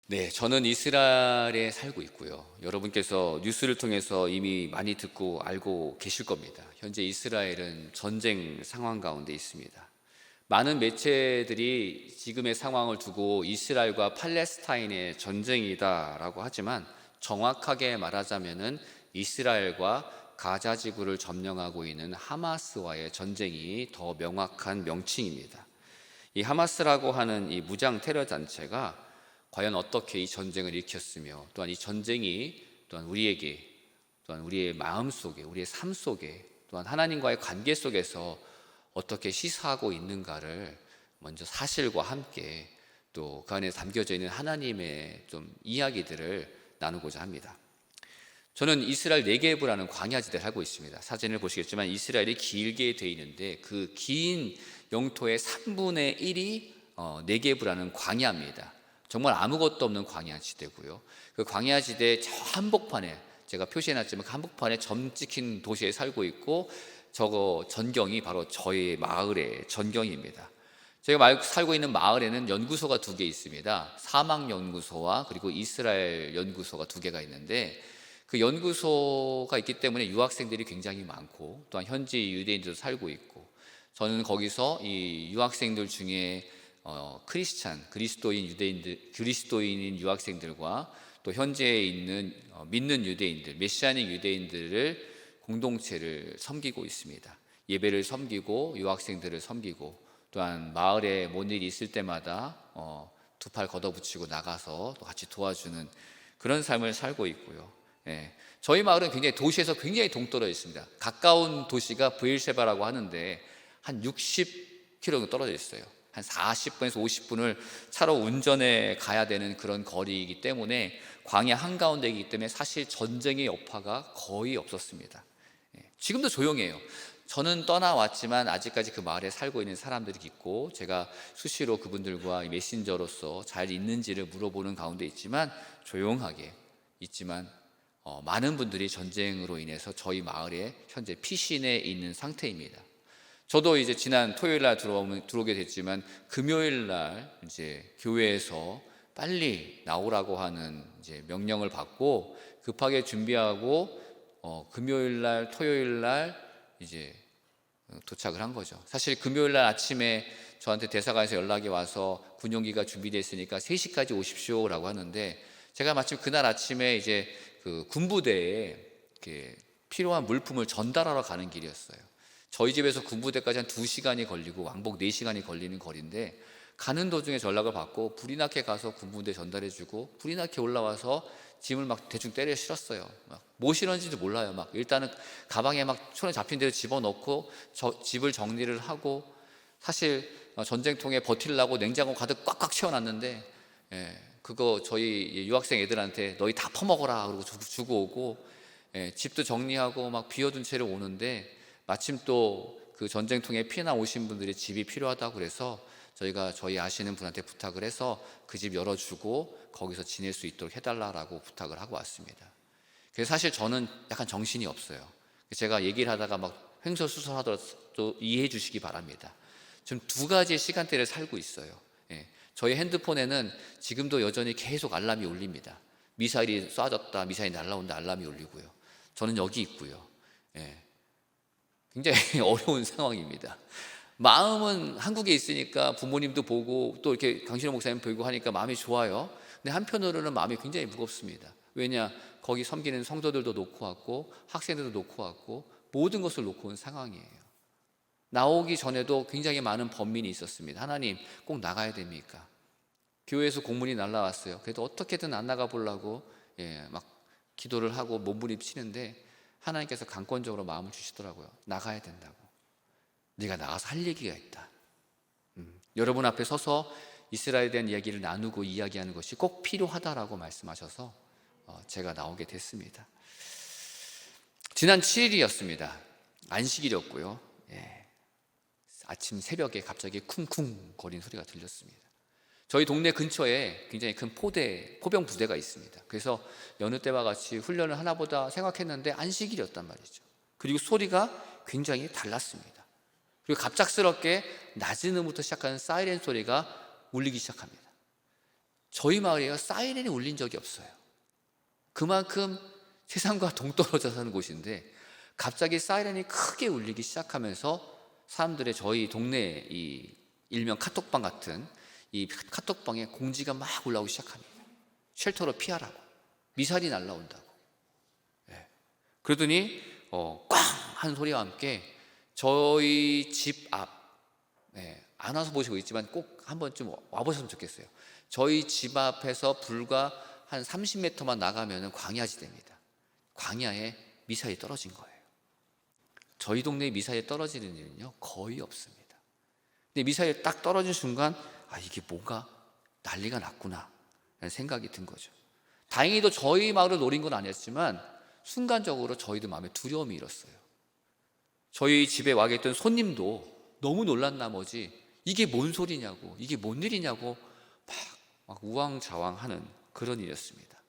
네, 저는 이스라엘에 살고 있고요. 여러분께서 뉴스를 통해서 이미 많이 듣고 알고 계실 겁니다. 현재 이스라엘은 전쟁 상황 가운데 있습니다. 많은 매체들이 지금의 상황을 두고 이스라엘과 팔레스타인의 전쟁이다라고 하지만 정확하게 말하자면은 이스라엘과 가자 지구를 점령하고 있는 하마스와의 전쟁이 더 명확한 명칭입니다. 이 하마스라고 하는 이 무장 테러 단체가 과연 어떻게 이 전쟁을 일으켰으며 또한 이 전쟁이 또한 우리에게 또한 우리의 마음 속에 우리의 삶 속에 또한 하나님과의 관계 속에서 어떻게 시사하고 있는가를 먼저 사실과 함께 또 그 안에 담겨져 있는 하나님의 좀 이야기들을 나누고자 합니다. 저는 이스라엘 네게브라는 광야지대를 살고 있습니다. 사진을 보시겠지만 이스라엘이 길게 되어 있는데 그 긴 영토의 3분의 1이 네게브라는 광야입니다. 정말 아무것도 없는 광야지대고요. 그 광야지대 저 한복판에 제가 표시해놨지만 그 한복판에 점 찍힌 도시에 살고 있고 저거 전경이 바로 저희 마을의 전경입니다. 제가 살고 있는 마을에는 연구소가 2개 있습니다. 사막연구소와 그리고 이스라엘 연구소가 2개가 있는데 그 연구소가 있기 때문에 유학생들이 굉장히 많고 또한 현지 유대인들도 살고 있고 저는 거기서 이 유학생들 중에 크리스찬, 그리스도인인 유학생들과 또 현지에 있는 믿는 유대인들, 메시아닉 유대인들을 공동체를 섬기고 있습니다. 예배를 섬기고 유학생들을 섬기고 또한 마을에 뭔 일이 있을 때마다 2팔 걷어붙이고 나가서 또 같이 도와주는 그런 삶을 살고 있고요. 예, 저희 마을은 굉장히 도시에서 굉장히 동떨어져 있습니다. 가까운 도시가 브엘셰바라고 하는데 한 60km 떨어져 있어요. 한 40분에서 50분을 차로 운전해 가야 되는 그런 거리이기 때문에 광야 한가운데이기 때문에 사실 전쟁의 여파가 거의 없었습니다. 지금도 조용해요. 저는 떠나왔지만 아직까지 그 마을에 살고 있는 사람들이 있고 제가 수시로 그분들과 메신저로서 잘 있는지를 물어보는 가운데 있지만 조용하게 있지만 많은 분들이 전쟁으로 인해서 저희 마을에 현재 피신해 있는 상태입니다. 저도 이제 지난 토요일 날 들어오게 됐지만 금요일 날 이제 교회에서 빨리 나오라고 하는 이제 명령을 받고 급하게 준비하고 금요일 날 토요일 날 이제 도착을 한 거죠. 사실 금요일 날 아침에 저한테 대사관에서 연락이 와서 군용기가 준비되어 있으니까 3시까지 오십시오라고 하는데 제가 마침 그날 아침에 이제 그 군부대에 필요한 물품을 전달하러 가는 길이었어요. 저희 집에서 군부대까지 한 2시간이 걸리고 왕복 4시간이 걸리는 거리인데 가는 도중에 전락을 받고 불이 나게 가서 군부대 전달해주고 불이 나게 올라와서 짐을 막 대충 때려 실었어요. 막 뭐 실었는지도 몰라요. 막 일단은 가방에 막 손에 잡힌 대로 집어넣고 집을 정리를 하고 사실 전쟁통에 버틸라고 냉장고 가득 꽉꽉 채워놨는데 그거 저희 유학생 애들한테 너희 다 퍼먹어라 그러고 주고 오고 집도 정리하고 막 비워둔 채로 오는데 마침 또 그 전쟁통에 피나 오신 분들이 집이 필요하다고 그래서 저희가 저희 아시는 분한테 부탁을 해서 그 집 열어주고 거기서 지낼 수 있도록 해달라고 부탁을 하고 왔습니다. 그래서 사실 저는 약간 정신이 없어요. 제가 얘기를 하다가 막 횡설수설하더라도 이해해 주시기 바랍니다. 지금 2가지의 시간대를 살고 있어요. 저희 핸드폰에는 지금도 여전히 계속 알람이 울립니다. 미사일이 쏴졌다, 미사일이 날라온다 알람이 울리고요. 저는 여기 있고요. 굉장히 어려운 상황입니다. 마음은 한국에 있으니까 부모님도 보고 또 이렇게 강신호 목사님 보고 하니까 마음이 좋아요. 근데 한편으로는 마음이 굉장히 무겁습니다. 왜냐? 거기 섬기는 성도들도 놓고 왔고 학생들도 놓고 왔고 모든 것을 놓고 온 상황이에요. 나오기 전에도 굉장히 많은 번민이 있었습니다. 하나님 꼭 나가야 됩니까? 교회에서 공문이 날라왔어요. 그래도 어떻게든 안 나가 보려고 막 기도를 하고 몸부림치는데 하나님께서 강권적으로 마음을 주시더라고요. 나가야 된다고. 네가 나가서 할 얘기가 있다. 여러분 앞에 서서 이스라엘에 대한 이야기를 나누고 이야기하는 것이 꼭 필요하다라고 말씀하셔서 제가 나오게 됐습니다. 지난 7일이었습니다. 안식일이었고요. 아침 새벽에 갑자기 쿵쿵 거리는 소리가 들렸습니다. 저희 동네 근처에 굉장히 큰 포병 부대가 있습니다. 그래서 여느 때와 같이 훈련을 하나보다 생각했는데 안식일이었단 말이죠. 그리고 소리가 굉장히 달랐습니다. 그리고 갑작스럽게 낮은 음부터 시작하는 사이렌 소리가 울리기 시작합니다. 저희 마을에 사이렌이 울린 적이 없어요. 그만큼 세상과 동떨어져 사는 곳인데 갑자기 사이렌이 크게 울리기 시작하면서 사람들의 저희 동네 이 일명 카톡방 같은 이 카톡방에 공지가 막 올라오기 시작합니다. 쉘터로 피하라고, 미사일이 날라온다고. 그러더니 꽝 하는 소리와 함께 저희 집 앞, 안 와서 보시고 있지만 꼭 한 번쯤 와보셨으면 좋겠어요. 저희 집 앞에서 불과 한 30m만 나가면 광야지대입니다. 광야에 미사일이 떨어진 거예요. 저희 동네에 미사일이 떨어지는 일은요 거의 없습니다. 근데 미사일이 딱 떨어진 순간 이게 뭔가 난리가 났구나 라는 생각이 든 거죠. 다행히도 저희 마을을 노린 건 아니었지만 순간적으로 저희도 마음에 두려움이 일었어요. 저희 집에 와 계셨던 손님도 너무 놀란 나머지 이게 뭔 소리냐고, 이게 뭔 일이냐고 막 우왕좌왕하는 그런 일이었습니다.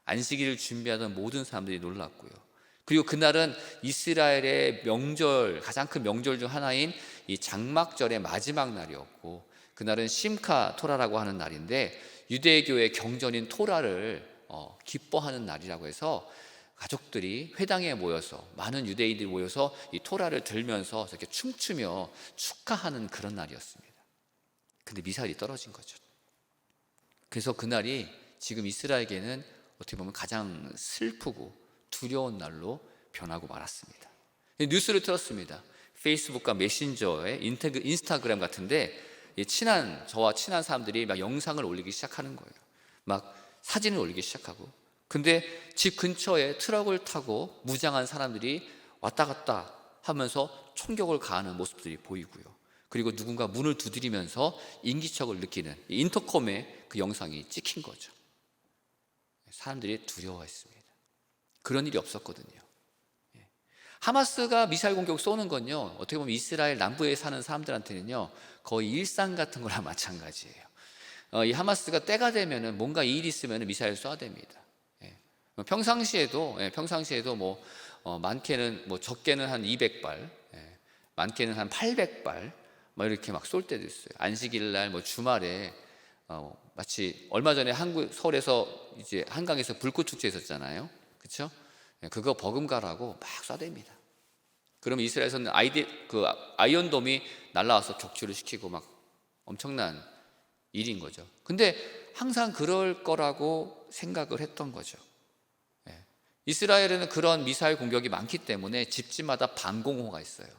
안식일을 준비하던 모든 사람들이 놀랐고요. 그리고 그날은 이스라엘의 명절, 가장 큰 명절 중 하나인 이 장막절의 마지막 날이었고, 그날은 심카 토라라고 하는 날인데 유대교의 경전인 토라를 기뻐하는 날이라고 해서 가족들이 회당에 모여서, 많은 유대인들이 모여서 이 토라를 들면서 이렇게 춤추며 축하하는 그런 날이었습니다. 근데 미사일이 떨어진 거죠. 그래서 그날이 지금 이스라엘에게는 어떻게 보면 가장 슬프고 두려운 날로 변하고 말았습니다. 뉴스를 틀었습니다. 페이스북과 메신저에 인스타그램 같은데 저와 친한 사람들이 막 영상을 올리기 시작하는 거예요. 막 사진을 올리기 시작하고. 근데 집 근처에 트럭을 타고 무장한 사람들이 왔다 갔다 하면서 총격을 가하는 모습들이 보이고요. 그리고 누군가 문을 두드리면서 인기척을 느끼는 인터컴에 그 영상이 찍힌 거죠. 사람들이 두려워했습니다. 그런 일이 없었거든요. 하마스가 미사일 공격 쏘는 건요, 어떻게 보면 이스라엘 남부에 사는 사람들한테는요 거의 일상 같은 거랑 마찬가지예요. 이 하마스가 때가 되면은 뭔가 일이 있으면 미사일 쏴댑니다. 평상시에도 뭐 많게는 적게는 한 200발, 많게는 한 800발 막 이렇게 막 쏠 때도 있어요. 안식일 날 주말에 마치 얼마 전에 서울에서 이제 한강에서 불꽃 축제 있었잖아요. 그렇죠? 그거 버금가라고 막 쏴댑니다. 그러면 이스라엘에서는 아이언돔이 날라와서 격추를 시키고 막 엄청난 일인 거죠. 근데 항상 그럴 거라고 생각을 했던 거죠. 이스라엘에는 그런 미사일 공격이 많기 때문에 집집마다 방공호가 있어요.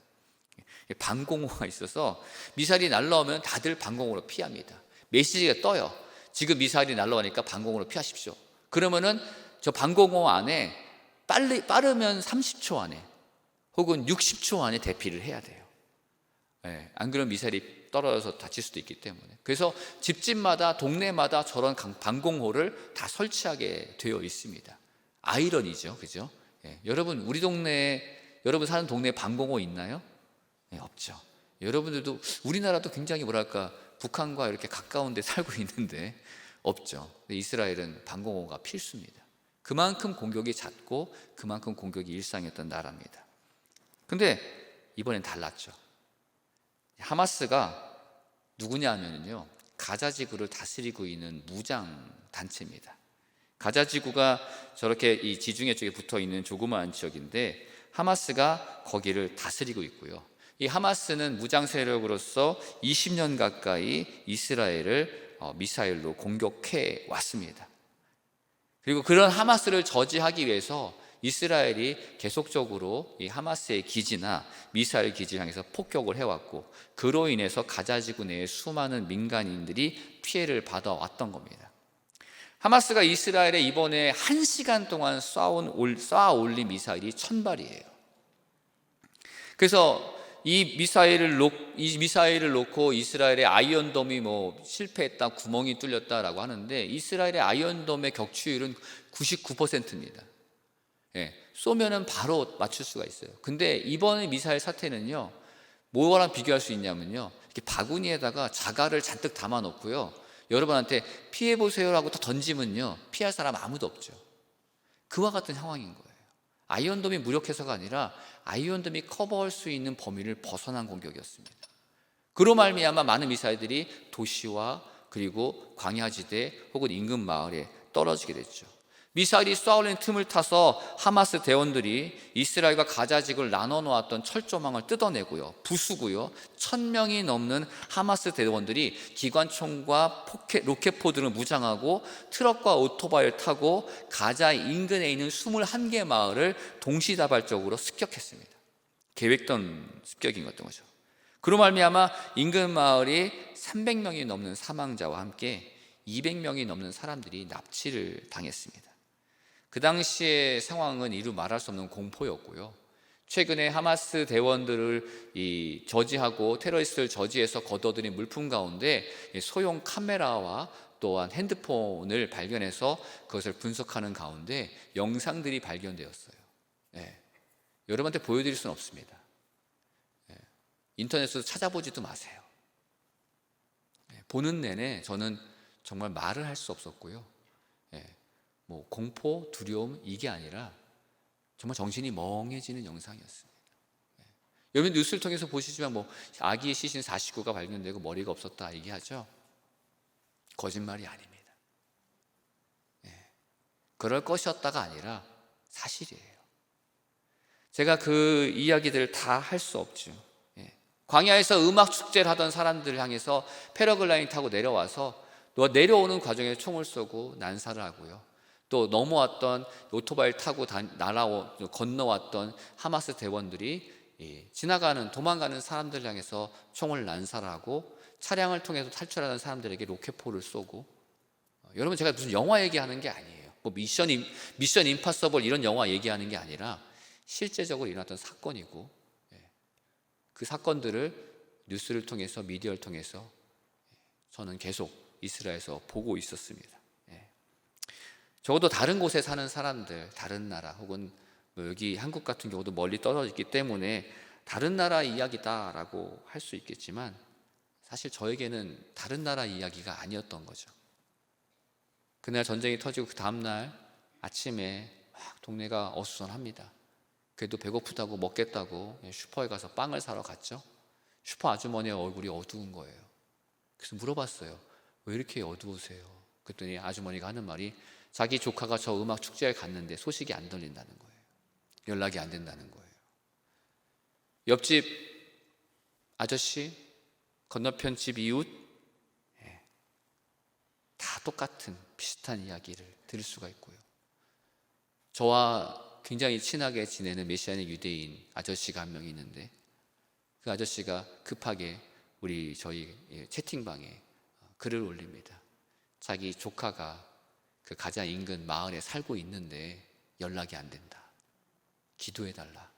방공호가 있어서 미사일이 날라오면 다들 방공호로 피합니다. 메시지가 떠요. 지금 미사일이 날라오니까 방공호로 피하십시오. 그러면은 저 방공호 안에 빠르면 30초 안에 혹은 60초 안에 대피를 해야 돼요. 안 그러면 미사일이 떨어져서 다칠 수도 있기 때문에. 그래서 집집마다 동네마다 저런 방공호를 다 설치하게 되어 있습니다. 아이러니죠, 그죠? 여러분 여러분 사는 동네에 방공호 있나요? 없죠. 여러분들도 우리나라도 굉장히 북한과 이렇게 가까운 데 살고 있는데 없죠. 이스라엘은 방공호가 필수입니다. 그만큼 공격이 잦고 그만큼 공격이 일상이었던 나라입니다. 근데 이번엔 달랐죠. 하마스가 누구냐 하면요, 가자 지구를 다스리고 있는 무장 단체입니다. 가자 지구가 저렇게 이 지중해 쪽에 붙어 있는 조그마한 지역인데 하마스가 거기를 다스리고 있고요. 이 하마스는 무장 세력으로서 20년 가까이 이스라엘을 미사일로 공격해 왔습니다. 그리고 그런 하마스를 저지하기 위해서 이스라엘이 계속적으로 이 하마스의 기지나 미사일 기지를 향해서 폭격을 해왔고, 그로 인해서 가자지구 내에 수많은 민간인들이 피해를 받아왔던 겁니다. 하마스가 이스라엘에 이번에 1시간 동안 쏴 올린 미사일이 1000발이에요. 그래서 이 미사일을 놓고 이스라엘의 아이언돔이 실패했다, 구멍이 뚫렸다라고 하는데, 이스라엘의 아이언돔의 격추율은 99%입니다. 쏘면은 바로 맞출 수가 있어요. 근데 이번에 미사일 사태는요, 뭐랑 비교할 수 있냐면요, 이렇게 바구니에다가 자갈을 잔뜩 담아 놓고요, 여러분한테 피해보세요라고 또 던지면요, 피할 사람 아무도 없죠. 그와 같은 상황인 거예요. 아이언돔이 무력해서가 아니라 아이언돔이 커버할 수 있는 범위를 벗어난 공격이었습니다. 그로 말미암아 많은 미사일들이 도시와 그리고 광야지대 혹은 인근 마을에 떨어지게 됐죠. 미사일이 쏘아올리는 틈을 타서 하마스 대원들이 이스라엘과 가자 지구를 나눠 놓았던 철조망을 뜯어내고요, 부수고요, 1,000명이 넘는 하마스 대원들이 기관총과 로켓포드를 무장하고 트럭과 오토바이를 타고 가자 인근에 있는 21개 마을을 동시다발적으로 습격했습니다. 계획된 습격인 것 같던 거죠. 그로 말미암아 인근 마을이 300명이 넘는 사망자와 함께 200명이 넘는 사람들이 납치를 당했습니다. 그 당시의 상황은 이루 말할 수 없는 공포였고요. 최근에 하마스 대원들을 저지하고 테러리스트를 저지해서 거둬들인 물품 가운데 소형 카메라와 또한 핸드폰을 발견해서 그것을 분석하는 가운데 영상들이 발견되었어요. 네. 여러분한테 보여드릴 수는 없습니다. 네. 인터넷에서 찾아보지도 마세요. 네. 보는 내내 저는 정말 말을 할 수 없었고요. 네. 공포, 두려움 이게 아니라 정말 정신이 멍해지는 영상이었습니다. 네. 여러분 뉴스를 통해서 보시지만 아기의 시신 49가 발견되고 머리가 없었다 얘기하죠. 거짓말이 아닙니다. 네. 그럴 것이었다가 아니라 사실이에요. 제가 그 이야기들을 다 할 수 없죠. 네. 광야에서 음악 축제를 하던 사람들을 향해서 패러글라이딩 타고 내려와서 내려오는 과정에 총을 쏘고 난사를 하고요. 또 넘어왔던 오토바이를 타고 건너왔던 하마스 대원들이 도망가는 사람들을 향해서 총을 난사하고 차량을 통해서 탈출하는 사람들에게 로켓포를 쏘고, 여러분 제가 무슨 영화 얘기하는 게 아니에요. 미션 임파서블 이런 영화 얘기하는 게 아니라 실제적으로 일어났던 사건이고, 그 사건들을 뉴스를 통해서 미디어를 통해서 저는 계속 이스라엘에서 보고 있었습니다. 적어도 다른 곳에 사는 사람들, 다른 나라 혹은 여기 한국 같은 경우도 멀리 떨어져 있기 때문에 다른 나라 이야기다라고 할 수 있겠지만 사실 저에게는 다른 나라 이야기가 아니었던 거죠. 그날 전쟁이 터지고 그 다음날 아침에 막 동네가 어수선합니다. 그래도 배고프다고 먹겠다고 슈퍼에 가서 빵을 사러 갔죠. 슈퍼 아주머니의 얼굴이 어두운 거예요. 그래서 물어봤어요. 왜 이렇게 어두우세요? 그랬더니 아주머니가 하는 말이 자기 조카가 저 음악 축제에 갔는데 소식이 안 들린다는 거예요. 연락이 안 된다는 거예요. 옆집 아저씨, 건너편 집 이웃, 다 똑같은 비슷한 이야기를 들을 수가 있고요. 저와 굉장히 친하게 지내는 메시아닉 유대인 아저씨가 한 명 있는데 그 아저씨가 급하게 저희 채팅방에 글을 올립니다. 자기 조카가 그 가자 인근 마을에 살고 있는데 연락이 안 된다. 기도해달라.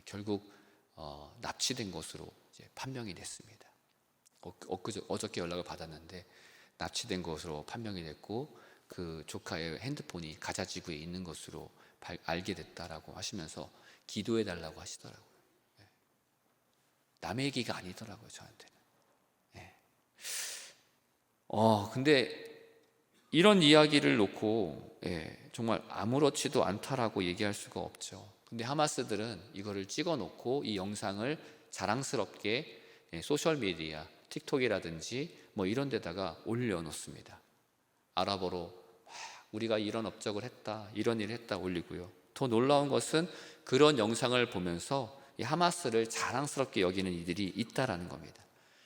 결국 납치된 것으로 이제 판명이 됐습니다. 어저께 연락을 받았는데 납치된 것으로 판명이 됐고 그 조카의 핸드폰이 가자 지구에 있는 것으로 알게 됐다라고 하시면서 기도해달라고 하시더라고요. 남의 얘기가 아니더라고요, 저한테는. 근데 이런 이야기를 놓고 정말 아무렇지도 않다라고 얘기할 수가 없죠. 근데 하마스들은 이거를 찍어놓고 이 영상을 자랑스럽게 소셜미디어, 틱톡이라든지 이런 데다가 올려놓습니다. 아랍어로 우리가 이런 업적을 했다, 이런 일을 했다 올리고요. 더 놀라운 것은 그런 영상을 보면서 이 하마스를 자랑스럽게 여기는 이들이 있다라는 겁니다.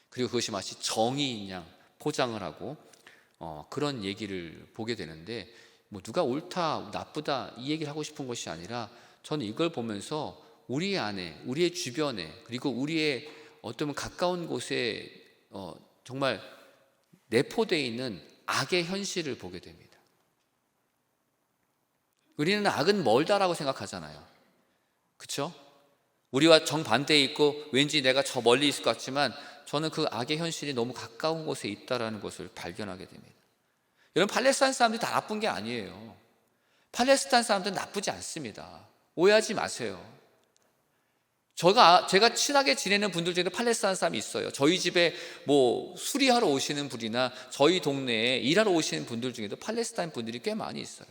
그리고 그것이 마치 정의인 양 포장을 하고 그런 얘기를 보게 되는데 누가 옳다 나쁘다 이 얘기를 하고 싶은 것이 아니라 저는 이걸 보면서 우리 안에, 우리의 주변에, 그리고 우리의 어쩌면 가까운 곳에 정말 내포되어 있는 악의 현실을 보게 됩니다. 우리는 악은 멀다라고 생각하잖아요. 그렇죠? 우리와 정반대에 있고 왠지 내가 저 멀리 있을 것 같지만 저는 그 악의 현실이 너무 가까운 곳에 있다는 것을 발견하게 됩니다. 여러분, 팔레스타인 사람들이 다 나쁜 게 아니에요. 팔레스타인 사람들은 나쁘지 않습니다. 오해하지 마세요. 제가 친하게 지내는 분들 중에도 팔레스타인 사람이 있어요. 저희 집에 수리하러 오시는 분이나 저희 동네에 일하러 오시는 분들 중에도 팔레스타인 분들이 꽤 많이 있어요.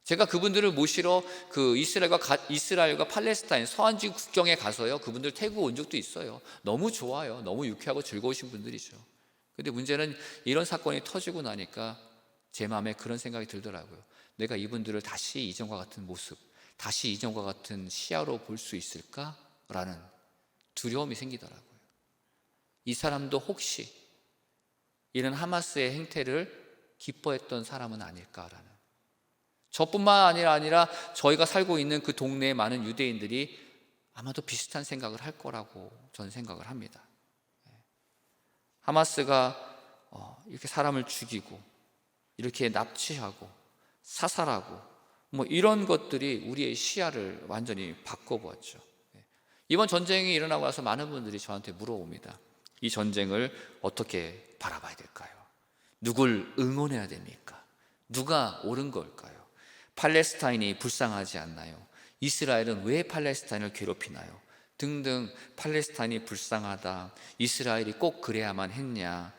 제가 그분들을 모시러 그 이스라엘과 팔레스타인 서안지 국경에 가서요, 그분들 태국 온 적도 있어요. 너무 좋아요. 너무 유쾌하고 즐거우신 분들이죠. 근데 문제는 이런 사건이 터지고 나니까 제 마음에 그런 생각이 들더라고요. 내가 이분들을 다시 이전과 같은 모습, 다시 이전과 같은 시야로 볼 수 있을까라는 두려움이 생기더라고요. 이 사람도 혹시 이런 하마스의 행태를 기뻐했던 사람은 아닐까라는, 저뿐만 아니라 저희가 살고 있는 그 동네의 많은 유대인들이 아마도 비슷한 생각을 할 거라고 저는 생각을 합니다. 하마스가 이렇게 사람을 죽이고 이렇게 납치하고 사살하고 이런 것들이 우리의 시야를 완전히 바꿔보았죠. 이번 전쟁이 일어나고 나서 많은 분들이 저한테 물어봅니다. 이 전쟁을 어떻게 바라봐야 될까요? 누굴 응원해야 됩니까? 누가 옳은 걸까요? 팔레스타인이 불쌍하지 않나요? 이스라엘은 왜 팔레스타인을 괴롭히나요? 등등. 팔레스타인이 불쌍하다, 이스라엘이 꼭 그래야만 했냐.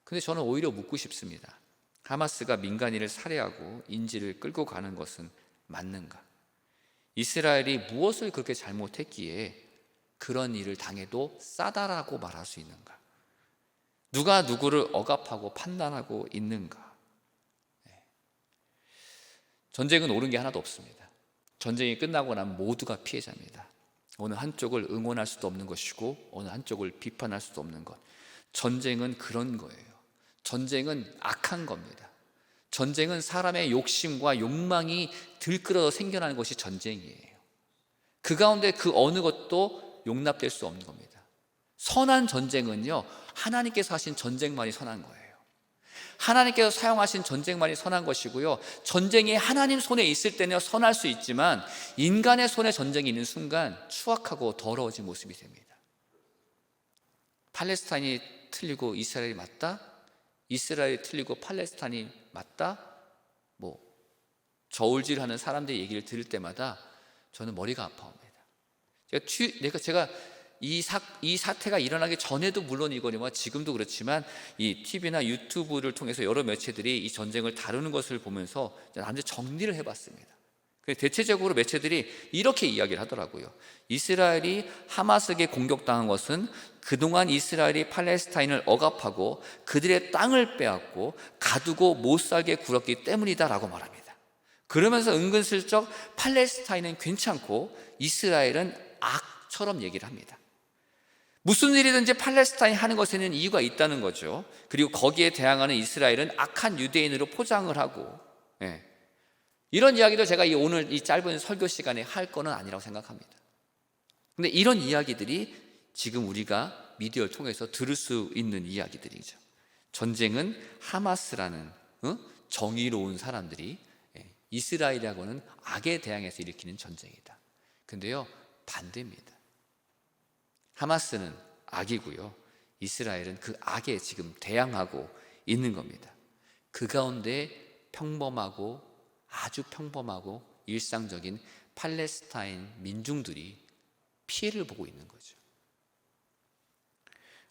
근데 저는 오히려 묻고 싶습니다. 하마스가 민간인을 살해하고 인질을 끌고 가는 것은 맞는가? 이스라엘이 무엇을 그렇게 잘못했기에 그런 일을 당해도 싸다라고 말할 수 있는가? 누가 누구를 억압하고 판단하고 있는가? 전쟁은 옳은 게 하나도 없습니다. 전쟁이 끝나고 나면 모두가 피해자입니다. 어느 한쪽을 응원할 수도 없는 것이고 어느 한쪽을 비판할 수도 없는 것. 전쟁은 그런 거예요. 전쟁은 악한 겁니다. 전쟁은 사람의 욕심과 욕망이 들끓어 생겨나는 것이 전쟁이에요. 그 가운데 그 어느 것도 용납될 수 없는 겁니다. 선한 전쟁은요, 하나님께서 하신 전쟁만이 선한 거예요. 하나님께서 사용하신 전쟁만이 선한 것이고요, 전쟁이 하나님 손에 있을 때는 선할 수 있지만 인간의 손에 전쟁이 있는 순간 추악하고 더러워진 모습이 됩니다. 팔레스타인이 틀리고 이스라엘이 맞다? 이스라엘이 틀리고 팔레스타인이 맞다? 저울질하는 사람들의 얘기를 들을 때마다 저는 머리가 아파옵니다. 제가 이 사태가 일어나기 전에도 물론이거니와 지금도 그렇지만 이 TV나 유튜브를 통해서 여러 매체들이 이 전쟁을 다루는 것을 보면서 완전 정리를 해봤습니다. 대체적으로 매체들이 이렇게 이야기를 하더라고요. 이스라엘이 하마스에게 공격당한 것은 그동안 이스라엘이 팔레스타인을 억압하고 그들의 땅을 빼앗고 가두고 못 살게 굴었기 때문이다라고 말합니다. 그러면서 은근슬쩍 팔레스타인은 괜찮고 이스라엘은 악처럼 얘기를 합니다. 무슨 일이든지 팔레스타인이 하는 것에는 이유가 있다는 거죠. 그리고 거기에 대항하는 이스라엘은 악한 유대인으로 포장을 하고, 이런 이야기도 제가 오늘 이 짧은 설교 시간에 할 거는 아니라고 생각합니다. 근데 이런 이야기들이 지금 우리가 미디어를 통해서 들을 수 있는 이야기들이죠. 전쟁은 하마스라는 정의로운 사람들이 이스라엘하고는 악에 대항해서 일으키는 전쟁이다. 근데요, 반대입니다. 하마스는 악이고요, 이스라엘은 그 악에 지금 대항하고 있는 겁니다. 그 가운데 평범하고 아주 평범하고 일상적인 팔레스타인 민중들이 피해를 보고 있는 거죠.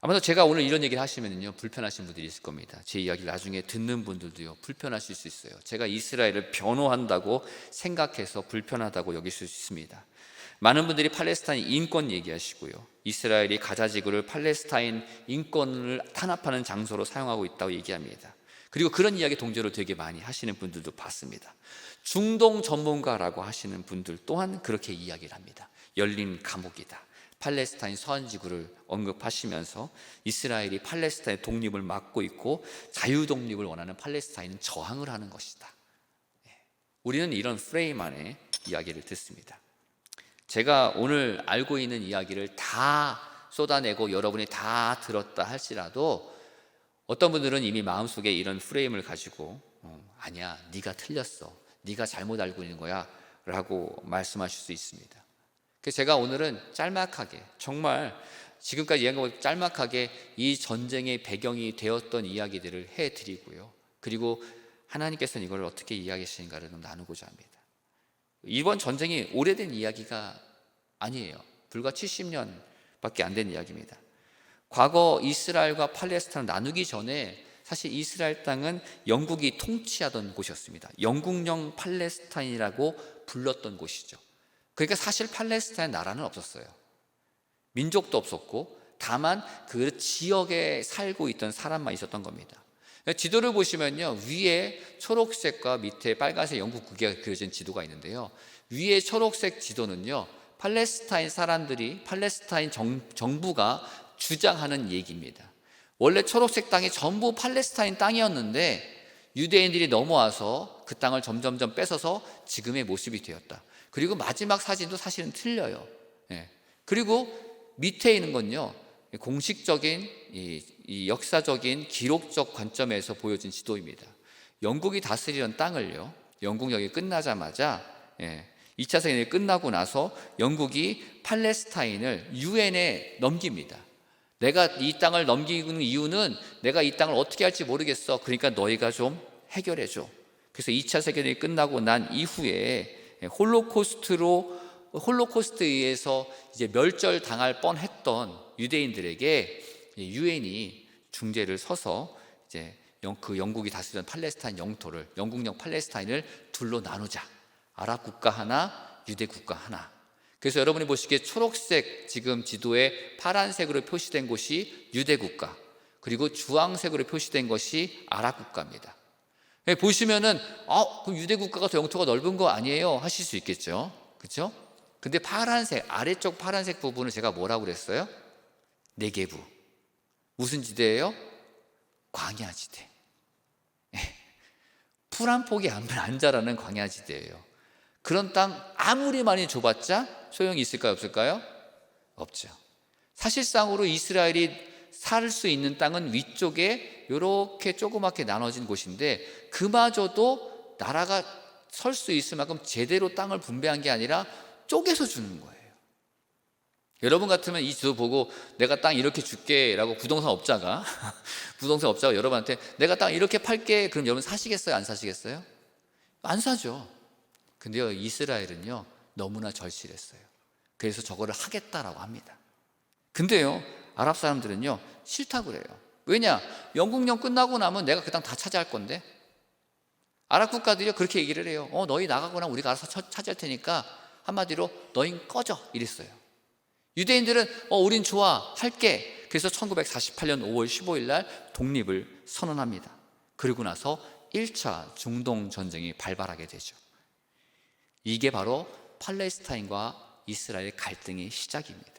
아마도 제가 오늘 이런 얘기를 하시면요, 불편하신 분들이 있을 겁니다. 제 이야기를 나중에 듣는 분들도요, 불편하실 수 있어요. 제가 이스라엘을 변호한다고 생각해서 불편하다고 여길 수 있습니다. 많은 분들이 팔레스타인 인권 얘기하시고요, 이스라엘이 가자 지구를 팔레스타인 인권을 탄압하는 장소로 사용하고 있다고 얘기합니다. 그리고 그런 이야기 동조를 되게 많이 하시는 분들도 봤습니다. 중동 전문가라고 하시는 분들 또한 그렇게 이야기를 합니다. 열린 감옥이다, 팔레스타인 서안지구를 언급하시면서 이스라엘이 팔레스타인 독립을 막고 있고 자유 독립을 원하는 팔레스타인은 저항을 하는 것이다. 우리는 이런 프레임 안에 이야기를 듣습니다. 제가 오늘 알고 있는 이야기를 다 쏟아내고 여러분이 다 들었다 할지라도 어떤 분들은 이미 마음속에 이런 프레임을 가지고 아니야, 네가 틀렸어, 네가 잘못 알고 있는 거야 라고 말씀하실 수 있습니다. 그래서 제가 오늘은 짤막하게, 정말 지금까지 이야기하고 짤막하게 이 전쟁의 배경이 되었던 이야기들을 해드리고요, 그리고 하나님께서는 이걸 어떻게 이야기하시는가를 좀 나누고자 합니다. 이번 전쟁이 오래된 이야기가 아니에요. 불과 70년밖에 안 된 이야기입니다. 과거 이스라엘과 팔레스타인을 나누기 전에 사실 이스라엘 땅은 영국이 통치하던 곳이었습니다. 영국령 팔레스타인이라고 불렀던 곳이죠. 그러니까 사실 팔레스타인 나라는 없었어요. 민족도 없었고 다만 그 지역에 살고 있던 사람만 있었던 겁니다. 지도를 보시면요, 위에 초록색과 밑에 빨간색 영국 국기가 그려진 지도가 있는데요, 위에 초록색 지도는요, 팔레스타인 사람들이, 팔레스타인 정부가 주장하는 얘기입니다. 원래 초록색 땅이 전부 팔레스타인 땅이었는데 유대인들이 넘어와서 그 땅을 점점점 뺏어서 지금의 모습이 되었다. 그리고 마지막 사진도 사실은 틀려요. 그리고 밑에 있는 건요, 공식적인 이 역사적인 기록적 관점에서 보여진 지도입니다. 영국이 다스리던 땅을요, 영국력이 끝나자마자 2차 세계대전이 끝나고 나서 영국이 팔레스타인을 유엔에 넘깁니다. 내가 이 땅을 넘기는 이유는 내가 이 땅을 어떻게 할지 모르겠어. 그러니까 너희가 좀 해결해 줘. 그래서 2차 세계대전이 끝나고 난 이후에 홀로코스트에 의해서 이제 멸절당할 뻔했던 유대인들에게 유엔이 중재를 서서 이제 그 영국이 다스리던 팔레스타인 영토를, 영국령 팔레스타인을 둘로 나누자. 아랍 국가 하나, 유대 국가 하나. 그래서 여러분이 보시기에 초록색 지금 지도에 파란색으로 표시된 곳이 유대 국가, 그리고 주황색으로 표시된 것이 아랍 국가입니다. 보시면은 그럼 유대 국가가 더 영토가 넓은 거 아니에요? 하실 수 있겠죠. 그렇죠? 근데 파란색, 아래쪽 파란색 부분을 제가 뭐라고 그랬어요? 네게부. 무슨 지대예요? 광야지대. 풀 한 폭이 안 자라는 광야지대예요. 그런 땅 아무리 많이 줘봤자 소용이 있을까요, 없을까요? 없죠. 사실상으로 이스라엘이 살 수 있는 땅은 위쪽에 이렇게 조그맣게 나눠진 곳인데, 그마저도 나라가 설 수 있을 만큼 제대로 땅을 분배한 게 아니라 쪼개서 주는 거예요. 여러분 같으면 이 지도 보고 내가 땅 이렇게 줄게 라고 부동산 업자가 여러분한테 내가 땅 이렇게 팔게, 그럼 여러분 사시겠어요, 안 사시겠어요? 안 사죠. 근데요, 이스라엘은요 너무나 절실했어요. 그래서 저거를 하겠다라고 합니다. 근데요, 아랍 사람들은요 싫다고 그래요. 왜냐? 영국령 끝나고 나면 내가 그 땅 다 차지할 건데. 아랍 국가들이 그렇게 얘기를 해요. 너희 나가거나 우리가 알아서 차지할 테니까 한마디로 너희 꺼져, 이랬어요. 유대인들은 우린 좋아, 할게. 그래서 1948년 5월 15일 날 독립을 선언합니다. 그리고 나서 1차 중동 전쟁이 발발하게 되죠. 이게 바로 팔레스타인과 이스라엘 갈등의 시작입니다.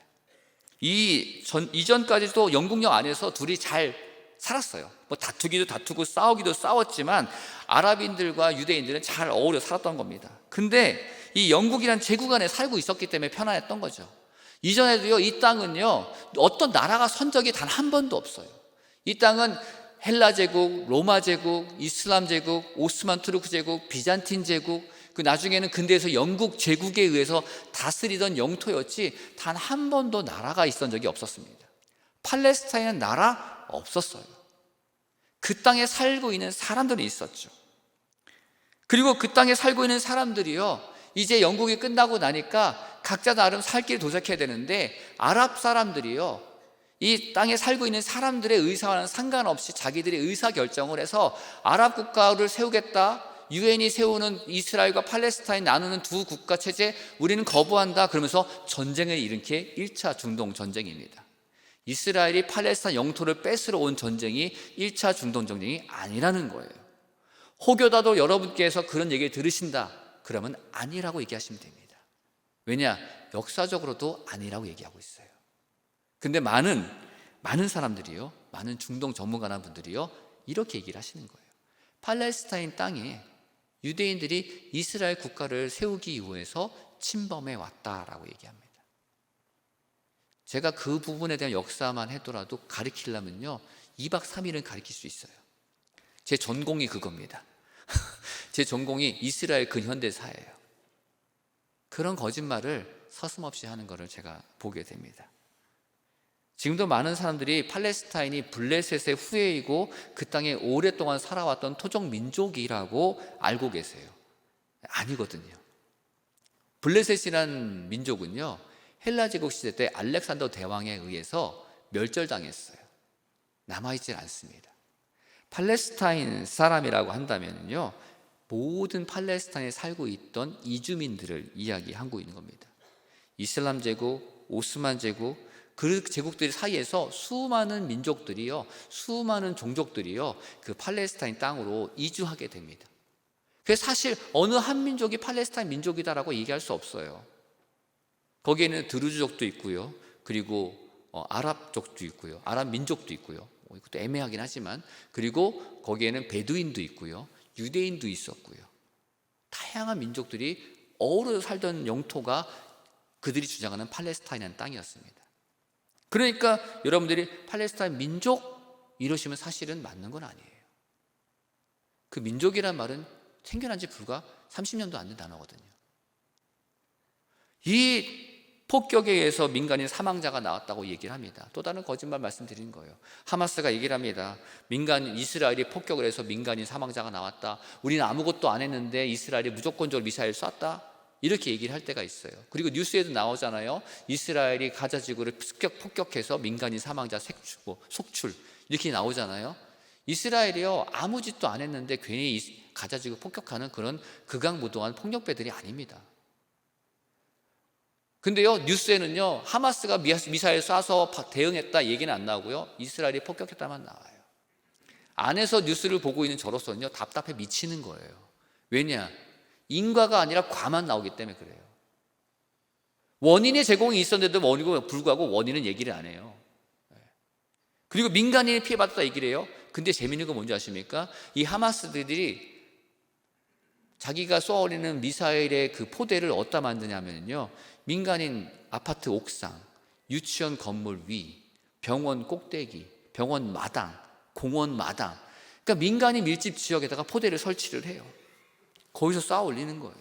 이전까지도 영국령 안에서 둘이 잘 살았어요. 뭐 다투기도 다투고 싸우기도 싸웠지만 아랍인들과 유대인들은 잘 어울려 살았던 겁니다. 근데 이 영국이란 제국 안에 살고 있었기 때문에 편안했던 거죠. 이전에도요, 이 땅은요 어떤 나라가 선 적이 단 한 번도 없어요. 이 땅은 헬라 제국, 로마 제국, 이슬람 제국, 오스만 투르크 제국, 비잔틴 제국, 그 나중에는 근대에서 영국 제국에 의해서 다스리던 영토였지 단 한 번도 나라가 있었던 적이 없었습니다. 팔레스타인은 나라 없었어요. 그 땅에 살고 있는 사람들이 있었죠. 그리고 그 땅에 살고 있는 사람들이요, 이제 영국이 끝나고 나니까 각자 나름 살 길을 도색해야 되는데, 아랍 사람들이요 이 땅에 살고 있는 사람들의 의사와는 상관없이 자기들이 의사결정을 해서 아랍 국가를 세우겠다, 유엔이 세우는 이스라엘과 팔레스타인 나누는 두 국가 체제 우리는 거부한다, 그러면서 전쟁을 일으킨 1차 중동 전쟁입니다. 이스라엘이 팔레스타인 영토를 뺏으러 온 전쟁이 1차 중동 전쟁이 아니라는 거예요. 혹여라도 여러분께서 그런 얘기를 들으신다 그러면 아니라고 얘기하시면 됩니다. 왜냐? 역사적으로도 아니라고 얘기하고 있어요. 근데 많은 사람들이요, 많은 중동 전문가나 분들이요 이렇게 얘기를 하시는 거예요. 팔레스타인 땅에 유대인들이 이스라엘 국가를 세우기 위해서 침범해 왔다라고 얘기합니다. 제가 그 부분에 대한 역사만 해더라도 가르치려면요 2박 3일은 가르칠 수 있어요. 제 전공이 그겁니다. 제 전공이 이스라엘 근현대사예요. 그런 거짓말을 서슴없이 하는 것을 제가 보게 됩니다. 지금도 많은 사람들이 팔레스타인이 블레셋의 후예이고 그 땅에 오랫동안 살아왔던 토종 민족이라고 알고 계세요. 아니거든요. 블레셋이란 민족은요 헬라 제국 시대 때 알렉산더 대왕에 의해서 멸절당했어요. 남아있질 않습니다. 팔레스타인 사람이라고 한다면요 모든 팔레스타인에 살고 있던 이주민들을 이야기하고 있는 겁니다. 이슬람 제국, 오스만 제국, 그 제국들 사이에서 수많은 민족들이요, 수많은 종족들이요, 그 팔레스타인 땅으로 이주하게 됩니다. 그래서 사실 어느 한 민족이 팔레스타인 민족이다라고 얘기할 수 없어요. 거기에는 드루즈족도 있고요, 그리고 아랍족도 있고요, 아랍 민족도 있고요. 이것도 애매하긴 하지만, 그리고 거기에는 베두인도 있고요, 유대인도 있었고요. 다양한 민족들이 어우러 살던 영토가 그들이 주장하는 팔레스타인이라는 땅이었습니다. 그러니까 여러분들이 팔레스타인 민족 이러시면 사실은 맞는 건 아니에요. 그 민족이란 말은 생겨난 지 불과 30년도 안 된 단어거든요. 이 폭격에 의해서 민간인 사망자가 나왔다고 얘기를 합니다. 또 다른 거짓말 말씀드린 거예요. 하마스가 얘기를 합니다. 이스라엘이 폭격을 해서 민간인 사망자가 나왔다. 우리는 아무것도 안 했는데 이스라엘이 무조건적으로 미사일 쐈다. 이렇게 얘기를 할 때가 있어요. 그리고 뉴스에도 나오잖아요. 이스라엘이 가자 지구를 폭격해서 민간인 사망자 속출 이렇게 나오잖아요. 이스라엘이요, 아무 짓도 안 했는데 괜히 가자 지구 폭격하는 그런 극악무도한 폭력배들이 아닙니다. 근데요, 뉴스에는요, 하마스가 미사일 쏴서 대응했다 얘기는 안 나오고요, 이스라엘이 폭격했다만 나와요. 안에서 뉴스를 보고 있는 저로서는요, 답답해 미치는 거예요. 왜냐? 인과가 아니라 과만 나오기 때문에 그래요. 원인의 제공이 있었는데도 불구하고 원인은 얘기를 안 해요. 그리고 민간인이 피해받았다 얘기를 해요. 근데 재미있는 건 뭔지 아십니까? 이 하마스들이 자기가 쏘아올리는 미사일의 그 포대를 어디다 만드냐면요, 민간인 아파트 옥상, 유치원 건물 위, 병원 꼭대기, 병원 마당, 공원 마당, 그러니까 민간인 밀집 지역에다가 포대를 설치를 해요. 거기서 쏘아 올리는 거예요.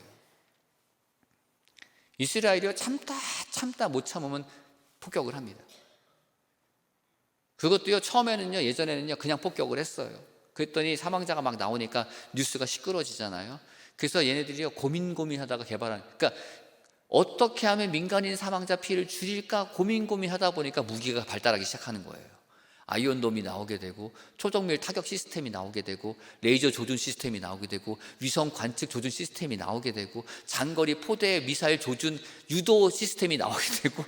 이스라엘이요, 참다 못 참으면 폭격을 합니다. 그것도요, 처음에는요, 예전에는요, 그냥 폭격을 했어요. 그랬더니 사망자가 막 나오니까 뉴스가 시끄러지잖아요. 그래서 얘네들이요, 고민하다가 개발한, 그러니까 어떻게 하면 민간인 사망자 피해를 줄일까 고민하다 보니까 무기가 발달하기 시작하는 거예요. 아이언돔이 나오게 되고, 초정밀 타격 시스템이 나오게 되고, 레이저 조준 시스템이 나오게 되고, 위성 관측 조준 시스템이 나오게 되고, 장거리 포대 미사일 조준 유도 시스템이 나오게 되고,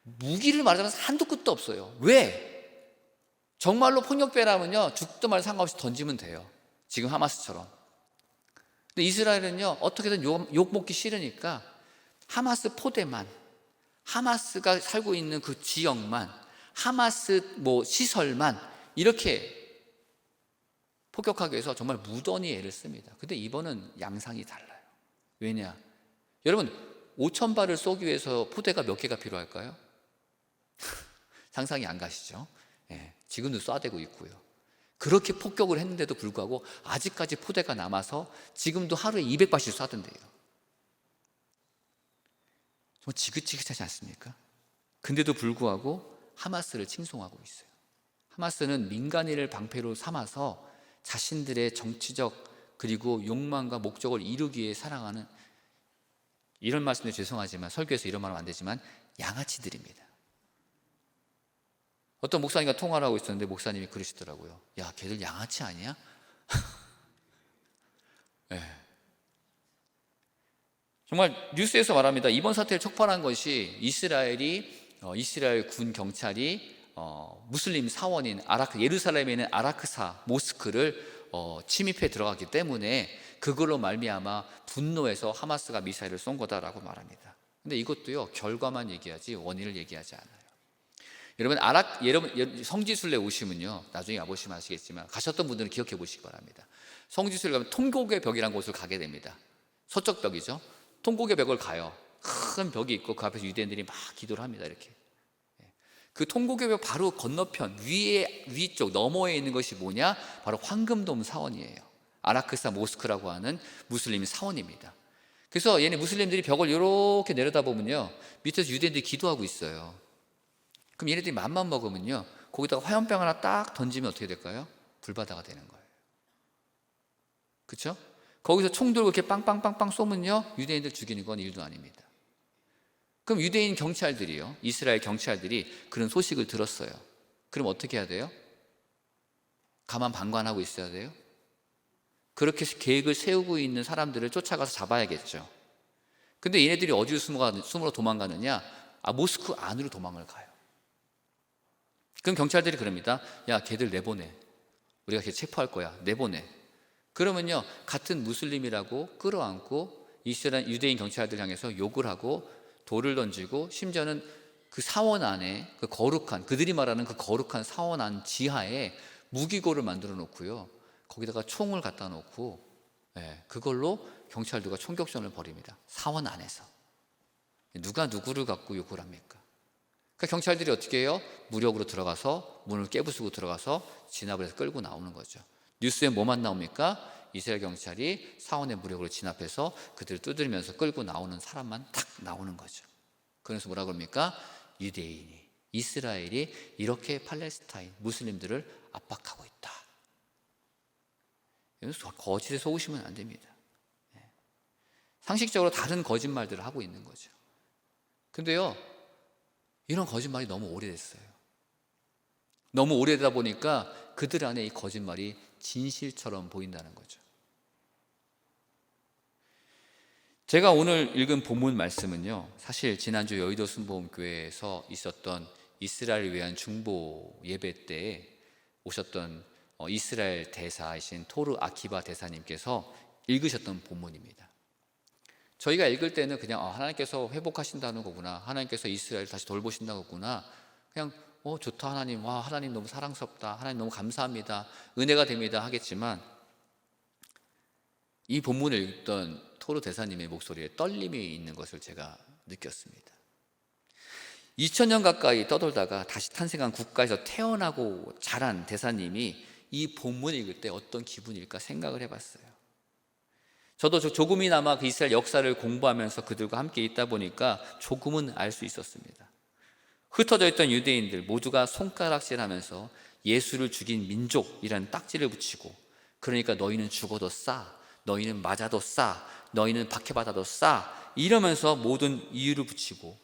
무기를 말하자면 한도 끝도 없어요. 왜? 정말로 폭력배라면요, 죽든 말든 상관없이 던지면 돼요. 지금 하마스처럼. 근데 이스라엘은요, 어떻게든 욕 먹기 싫으니까 하마스 포대만, 하마스가 살고 있는 그 지역만, 하마스 시설만 이렇게 폭격하기 위해서 정말 무던히 애를 씁니다. 근데 이번은 양상이 달라요. 왜냐? 여러분, 5,000발을 쏘기 위해서 포대가 몇 개가 필요할까요? 상상이 안 가시죠? 예, 지금도 쏴대고 있고요. 그렇게 폭격을 했는데도 불구하고 아직까지 포대가 남아서 지금도 하루에 200발씩 쏴던데요. 정말 지긋지긋하지 않습니까? 근데도 불구하고 하마스를 칭송하고 있어요. 하마스는 민간인을 방패로 삼아서 자신들의 정치적 그리고 욕망과 목적을 이루기 위해 사랑하는, 이런 말씀도 죄송하지만 설교에서 이런 말하면 안 되지만 양아치들입니다. 어떤 목사님과 통화를 하고 있었는데 목사님이 그러시더라고요. 야, 걔들 양아치 아니야? 네. 정말 뉴스에서 말합니다. 이번 사태를 촉발한 것이 이스라엘 군 경찰이 무슬림 사원인 예루살렘에 있는 아라크사 모스크를 침입해 들어갔기 때문에 그걸로 말미암아 분노해서 하마스가 미사일을 쏜 거다라고 말합니다. 근데 이것도요, 결과만 얘기하지 원인을 얘기하지 않아요. 여러분 성지순례 오시면요, 나중에 와보시면 아시겠지만, 가셨던 분들은 기억해 보시기 바랍니다. 성지순례 가면 통곡의 벽이라는 곳을 가게 됩니다. 서쪽 벽이죠. 통곡의 벽을 가요. 큰 벽이 있고 그 앞에서 유대인들이 막 기도를 합니다. 이렇게. 그 통곡의 벽 바로 건너편 위쪽 너머에 있는 것이 뭐냐? 바로 황금돔 사원이에요. 아라크사 모스크라고 하는 무슬림 사원입니다. 그래서 얘네 무슬림들이 벽을 이렇게 내려다보면요, 밑에서 유대인들이 기도하고 있어요. 그럼 얘네들이 맘만 먹으면요, 거기다가 화염병 하나 딱 던지면 어떻게 될까요? 불바다가 되는 거예요. 그렇죠? 거기서 총 들고 이렇게 빵빵빵빵 쏘면요, 유대인들 죽이는 건 일도 아닙니다. 그럼 유대인 경찰들이요, 이스라엘 경찰들이 그런 소식을 들었어요. 그럼 어떻게 해야 돼요? 가만 방관하고 있어야 돼요? 그렇게 계획을 세우고 있는 사람들을 쫓아가서 잡아야겠죠. 근데 얘네들이 어디로 숨으로 도망가느냐? 모스크 안으로 도망을 가요. 그럼 경찰들이 그럽니다. 야, 걔들 내보내. 우리가 걔 체포할 거야. 내보내. 그러면요, 같은 무슬림이라고 끌어안고 이스라엘 유대인 경찰들 향해서 욕을 하고 돌을 던지고, 심지어는 그 사원 안에, 그 거룩한, 그들이 말하는 그 거룩한 사원 안 지하에 무기고를 만들어 놓고요, 거기다가 총을 갖다 놓고, 그걸로 경찰들과 총격전을 벌입니다. 사원 안에서. 누가 누구를 갖고 욕을 합니까? 그러니까 경찰들이 어떻게 해요? 무력으로 들어가서 문을 깨부수고 들어가서 진압을 해서 끌고 나오는 거죠. 뉴스에 뭐만 나옵니까? 이스라엘 경찰이 사원의 무력으로 진압해서 그들을 두드리면서 끌고 나오는 사람만 탁 나오는 거죠. 그래서 뭐라 그럽니까? 유대인이, 이스라엘이 이렇게 팔레스타인 무슬림들을 압박하고 있다. 거짓에 속으시면 안 됩니다. 상식적으로 다른 거짓말들을 하고 있는 거죠. 근데요, 이런 거짓말이 너무 오래됐어요. 너무 오래되다 보니까 그들 안에 이 거짓말이 진실처럼 보인다는 거죠. 제가 오늘 읽은 본문 말씀은요, 사실 지난주 여의도 순복음교회에서 있었던 이스라엘을 위한 중보 예배 때에 오셨던 이스라엘 대사이신 토르 아키바 대사님께서 읽으셨던 본문입니다. 저희가 읽을 때는 그냥 하나님께서 회복하신다는 거구나, 하나님께서 이스라엘을 다시 돌보신다는 거구나, 그냥 좋다 하나님, 와 하나님 너무 사랑스럽다, 하나님 너무 감사합니다, 은혜가 됩니다 하겠지만, 이 본문을 읽던 토르 대사님의 목소리에 떨림이 있는 것을 제가 느꼈습니다. 2000년 가까이 떠돌다가 다시 탄생한 국가에서 태어나고 자란 대사님이 이 본문을 읽을 때 어떤 기분일까 생각을 해봤어요. 저도 조금이나마 그 이스라엘 역사를 공부하면서 그들과 함께 있다 보니까 조금은 알 수 있었습니다. 흩어져 있던 유대인들 모두가 손가락질하면서 예수를 죽인 민족이라는 딱지를 붙이고, 그러니까 너희는 죽어도 싸, 너희는 맞아도 싸, 너희는 박해받아도 싸, 이러면서 모든 이유를 붙이고,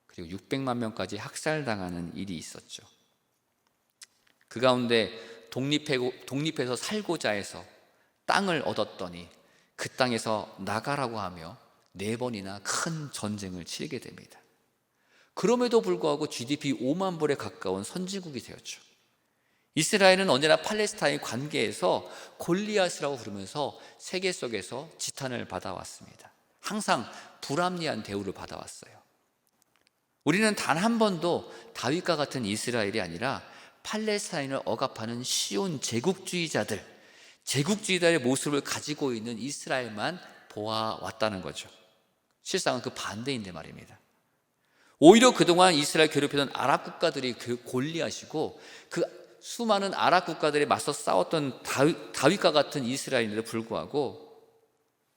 그리고 600만 명까지 학살당하는 일이 있었죠. 그 가운데 독립해서 살고자 해서 땅을 얻었더니 그 땅에서 나가라고 하며 4번이나 큰 전쟁을 치르게 됩니다. 그럼에도 불구하고 GDP 5만 불에 가까운 선진국이 되었죠. 이스라엘은 언제나 팔레스타인 관계에서 골리앗이라고 부르면서 세계 속에서 지탄을 받아왔습니다. 항상 불합리한 대우를 받아왔어요. 우리는 단 한 번도 다윗과 같은 이스라엘이 아니라 팔레스타인을 억압하는 시온 제국주의자들의 모습을 가지고 있는 이스라엘만 보아왔다는 거죠. 실상은 그 반대인데 말입니다. 오히려 그동안 이스라엘 괴롭히던 아랍 국가들이 그 골리앗이고, 그 수많은 아랍 국가들이 맞서 싸웠던 다윗과 같은 이스라엘인데도 불구하고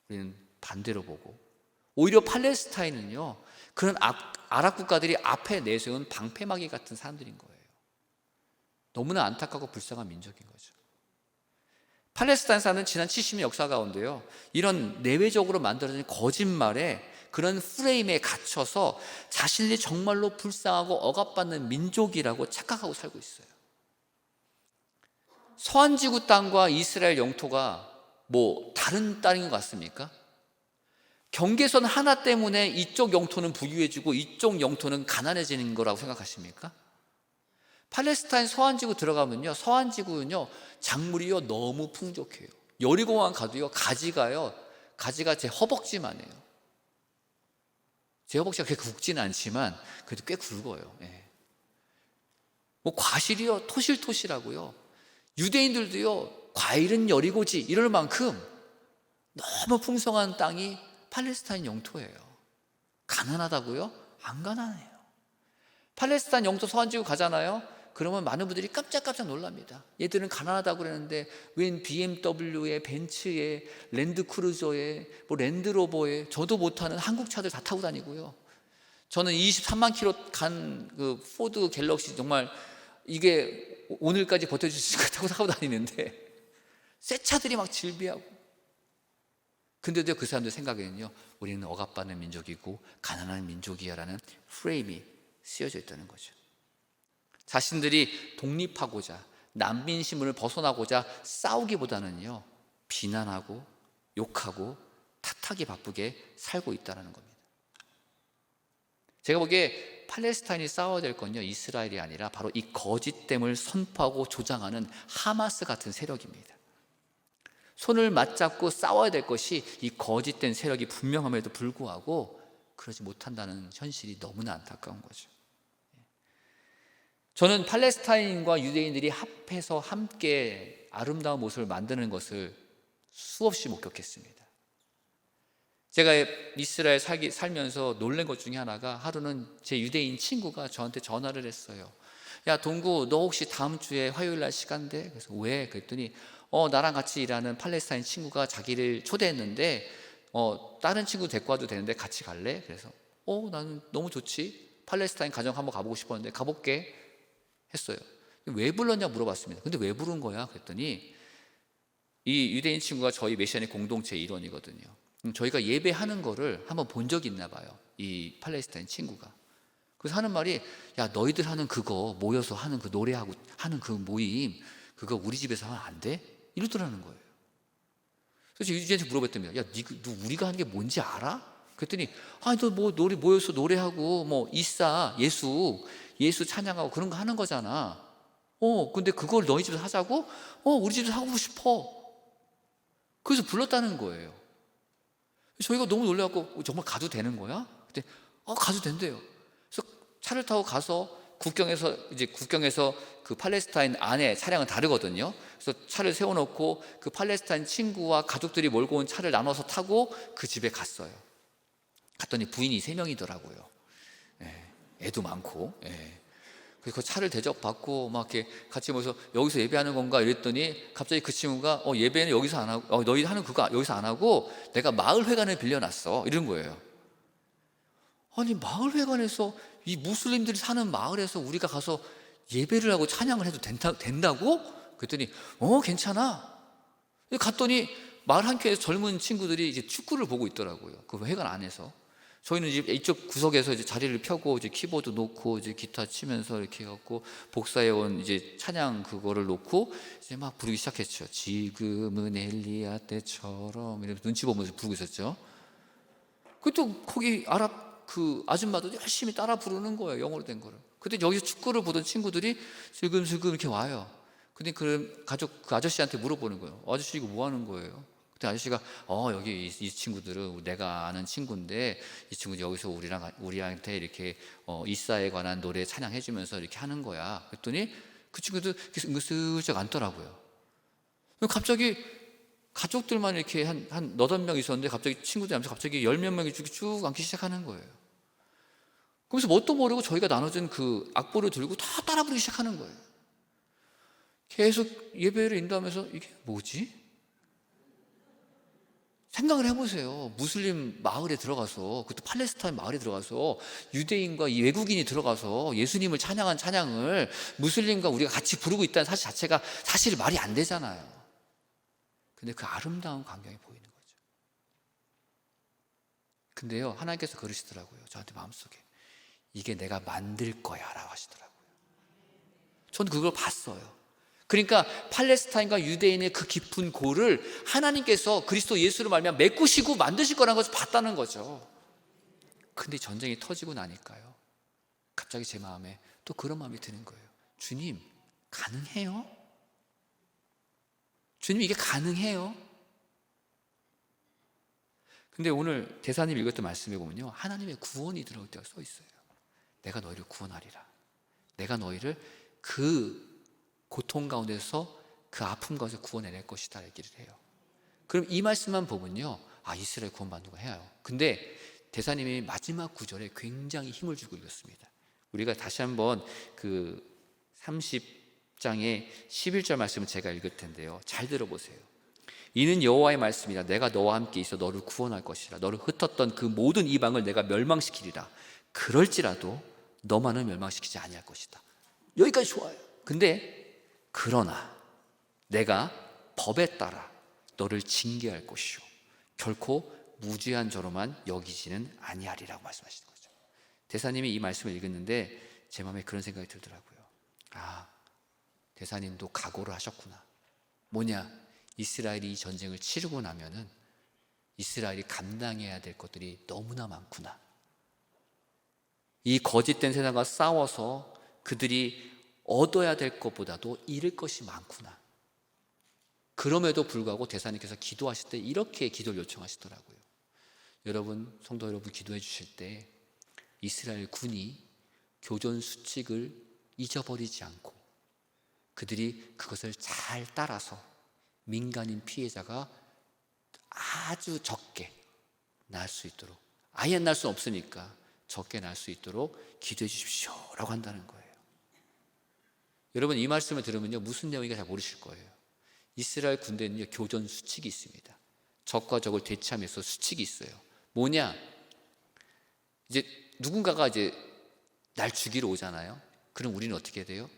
우리는 반대로 보고, 오히려 팔레스타인은요, 그런 아랍 국가들이 앞에 내세운 방패막이 같은 사람들인 거예요. 너무나 안타깝고 불쌍한 민족인 거죠. 팔레스타인 사람은 지난 70년 역사 가운데요, 이런 내외적으로 만들어진 거짓말에, 그런 프레임에 갇혀서 자신이 정말로 불쌍하고 억압받는 민족이라고 착각하고 살고 있어요. 서한지구 땅과 이스라엘 영토가 다른 땅인 것 같습니까? 경계선 하나 때문에 이쪽 영토는 부유해지고 이쪽 영토는 가난해지는 거라고 생각하십니까? 팔레스타인 서한지구 들어가면요, 서한지구는요, 작물이요 너무 풍족해요. 여리고만 가도요, 가지가 제 허벅지만 해요. 제 허벅지가 그렇게 굵지는 않지만 그래도 꽤 굵어요. 과실이요 토실토실하고요, 유대인들도요 과일은 여리고지 이럴 만큼 너무 풍성한 땅이 팔레스타인 영토예요. 가난하다고요? 안 가난해요. 팔레스타인 영토 서한지구 가잖아요, 그러면 많은 분들이 깜짝깜짝 놀랍니다. 얘들은 가난하다고 그러는데 웬 BMW에 벤츠에 랜드크루저에 랜드로버에 저도 못하는 한국 차들 다 타고 다니고요. 저는 23만 킬로 간 그 포드 갤럭시, 정말 이게 오늘까지 버텨줄 수 있을 것 타고 다니는데 새 차들이 막 질비하고, 근데도 그 사람들 생각에는요, 우리는 억압받는 민족이고 가난한 민족이야라는 프레임이 씌워져 있다는 거죠. 자신들이 독립하고자, 난민 신분을 벗어나고자 싸우기보다는요, 비난하고 욕하고 탓하기 바쁘게 살고 있다는 겁니다. 제가 보기에 팔레스타인이 싸워야 될 건요, 이스라엘이 아니라 바로 이 거짓됨을 선포하고 조장하는 하마스 같은 세력입니다. 손을 맞잡고 싸워야 될 것이 이 거짓된 세력이 분명함에도 불구하고 그러지 못한다는 현실이 너무나 안타까운 거죠. 저는 팔레스타인과 유대인들이 합해서 함께 아름다운 모습을 만드는 것을 수없이 목격했습니다. 제가 이스라엘 살면서 놀란 것 중에 하나가, 하루는 제 유대인 친구가 저한테 전화를 했어요. 야 동구, 너 혹시 다음 주에 화요일 날 시간 돼? 그래서 왜? 그랬더니 나랑 같이 일하는 팔레스타인 친구가 자기를 초대했는데 다른 친구 데리고 와도 되는데 같이 갈래? 그래서 나는 너무 좋지. 팔레스타인 가정 한번 가보고 싶었는데 가볼게 했어요. 왜 불렀냐 물어봤습니다. 근데 왜 부른 거야? 그랬더니 이 유대인 친구가 저희 메시아닉 공동체의 일원이거든요. 저희가 예배하는 거를 한번 본 적이 있나 봐요, 이 팔레스타인 친구가. 그래서 하는 말이, 야 너희들 하는 그거 모여서 하는 그 노래하고 하는 그 모임, 그거 우리 집에서 하면 안 돼? 이러더라는 거예요. 그래서 유지한테 물어봤더니, 야 너 우리가 하는 게 뭔지 알아? 그랬더니 너 뭐 모여서 노래하고 뭐 이사 예수 찬양하고 그런 거 하는 거잖아. 근데 그걸 너희 집에서 하자고? 우리 집에서 하고 싶어. 그래서 불렀다는 거예요. 저희가 너무 놀라고, 정말 가도 되는 거야? 그때 가도 된대요. 그래서 차를 타고 가서 국경에서 그 팔레스타인 안에 차량은 다르거든요. 그래서 차를 세워놓고 그 팔레스타인 친구와 가족들이 몰고 온 차를 나눠서 타고 그 집에 갔어요. 갔더니 부인이 3명이더라고요. 애도 많고. 그래서 그 차를 대접받고 막 이렇게 같이 모여서 여기서 예배하는 건가 이랬더니 갑자기 그 친구가 예배는 여기서 안 하고 너희 하는 그거 여기서 안 하고 내가 마을회관을 빌려놨어 이런 거예요. 아니 마을회관에서 이 무슬림들이 사는 마을에서 우리가 가서 예배를 하고 찬양을 해도 된다고? 그랬더니 괜찮아. 갔더니 마을 한켠에서 젊은 친구들이 이제 축구를 보고 있더라고요, 그 회관 안에서. 저희는 이제 이쪽 구석에서 이제 자리를 펴고 이제 키보드 놓고 이제 기타 치면서 이렇게 해갖고 복사해온 이제 찬양 그거를 놓고 이제 막 부르기 시작했죠. 지금은 엘리야 때처럼 이러면서 눈치 보면서 부르고 있었죠. 그또 거기 아랍 그 아줌마도 열심히 따라 부르는 거예요, 영어로 된 거를. 그때 여기서 축구를 보던 친구들이 슬금슬금 이렇게 와요. 근데 그 아저씨한테 물어보는 거예요. 아저씨 이거 뭐 하는 거예요? 그때 아저씨가 여기 이 친구들은 내가 아는 친구인데 이 친구 여기서 우리한테 이렇게 이사에 관한 노래 찬양해 주면서 이렇게 하는 거야. 그랬더니 그 친구들 이렇게 은근슬쩍 앉더라고요. 갑자기 가족들만 이렇게 한 너댓 명 있었는데 갑자기 친구들이 하면서 갑자기 10몇 명이 쭉 앉기 시작하는 거예요. 그래서 뭣도 모르고 저희가 나눠준 그 악보를 들고 다 따라 부르기 시작하는 거예요. 계속 예배를 인도하면서 이게 뭐지? 생각을 해보세요. 무슬림 마을에 들어가서, 그것도 팔레스타인 마을에 들어가서 유대인과 이 외국인이 들어가서 예수님을 찬양한 찬양을 무슬림과 우리가 같이 부르고 있다는 사실 자체가 사실 말이 안 되잖아요. 근데 그 아름다운 광경이 보이는 거죠. 근데요, 하나님께서 그러시더라고요, 저한테 마음속에. 이게 내가 만들 거야 라고 하시더라고요. 전 그걸 봤어요. 그러니까 팔레스타인과 유대인의 그 깊은 골을 하나님께서 그리스도 예수를 말미암아 메꾸시고 만드실 거라는 것을 봤다는 거죠. 근데 전쟁이 터지고 나니까요, 갑자기 제 마음에 또 그런 마음이 드는 거예요. 주님, 가능해요? 주님, 이게 가능해요? 근데 오늘 대사님 읽었던 말씀에 보면요, 하나님의 구원이 들어올 때가 써 있어요. 내가 너희를 구원하리라. 내가 너희를 그 고통 가운데서 그 아픔 가운데서 구원해낼 것이다 얘기를 해요. 그럼 이 말씀만 보면요, 이스라엘 구원받는 거 해요. 근데 대사님이 마지막 구절에 굉장히 힘을 주고 읽었습니다. 우리가 다시 한번 그 30장의 11절 말씀을 제가 읽을 텐데요, 잘 들어보세요. 이는 여호와의 말씀이라. 내가 너와 함께 있어 너를 구원할 것이라. 너를 흩었던 그 모든 이방을 내가 멸망시키리라. 그럴지라도 너만은 멸망시키지 아니할 것이다. 여기까지 좋아요. 근데 그러나 내가 법에 따라 너를 징계할 것이요 결코 무죄한 자로만 여기지는 아니하리라고 말씀하시는 거죠. 대사님이 이 말씀을 읽었는데 제 마음에 그런 생각이 들더라고요. 대사님도 각오를 하셨구나. 뭐냐? 이스라엘이 이 전쟁을 치르고 나면은 이스라엘이 감당해야 될 것들이 너무나 많구나. 이 거짓된 세상과 싸워서 그들이 얻어야 될 것보다도 잃을 것이 많구나. 그럼에도 불구하고 대사님께서 기도하실 때 이렇게 기도를 요청하시더라고요. 여러분, 성도 여러분, 기도해 주실 때 이스라엘 군이 교전 수칙을 잊어버리지 않고 그들이 그것을 잘 따라서 민간인 피해자가 아주 적게 날 수 있도록, 아예 날 수 없으니까 적게 날 수 있도록 기도해 주십시오 라고 한다는 거예요. 여러분, 이 말씀을 들으면요, 무슨 내용인가 잘 모르실 거예요. 이스라엘 군대는요, 교전 수칙이 있습니다. 적과 적을 대치하면서 수칙이 있어요. 뭐냐? 이제 누군가가 이제 날 죽이러 오잖아요. 그럼 우리는 어떻게 돼요?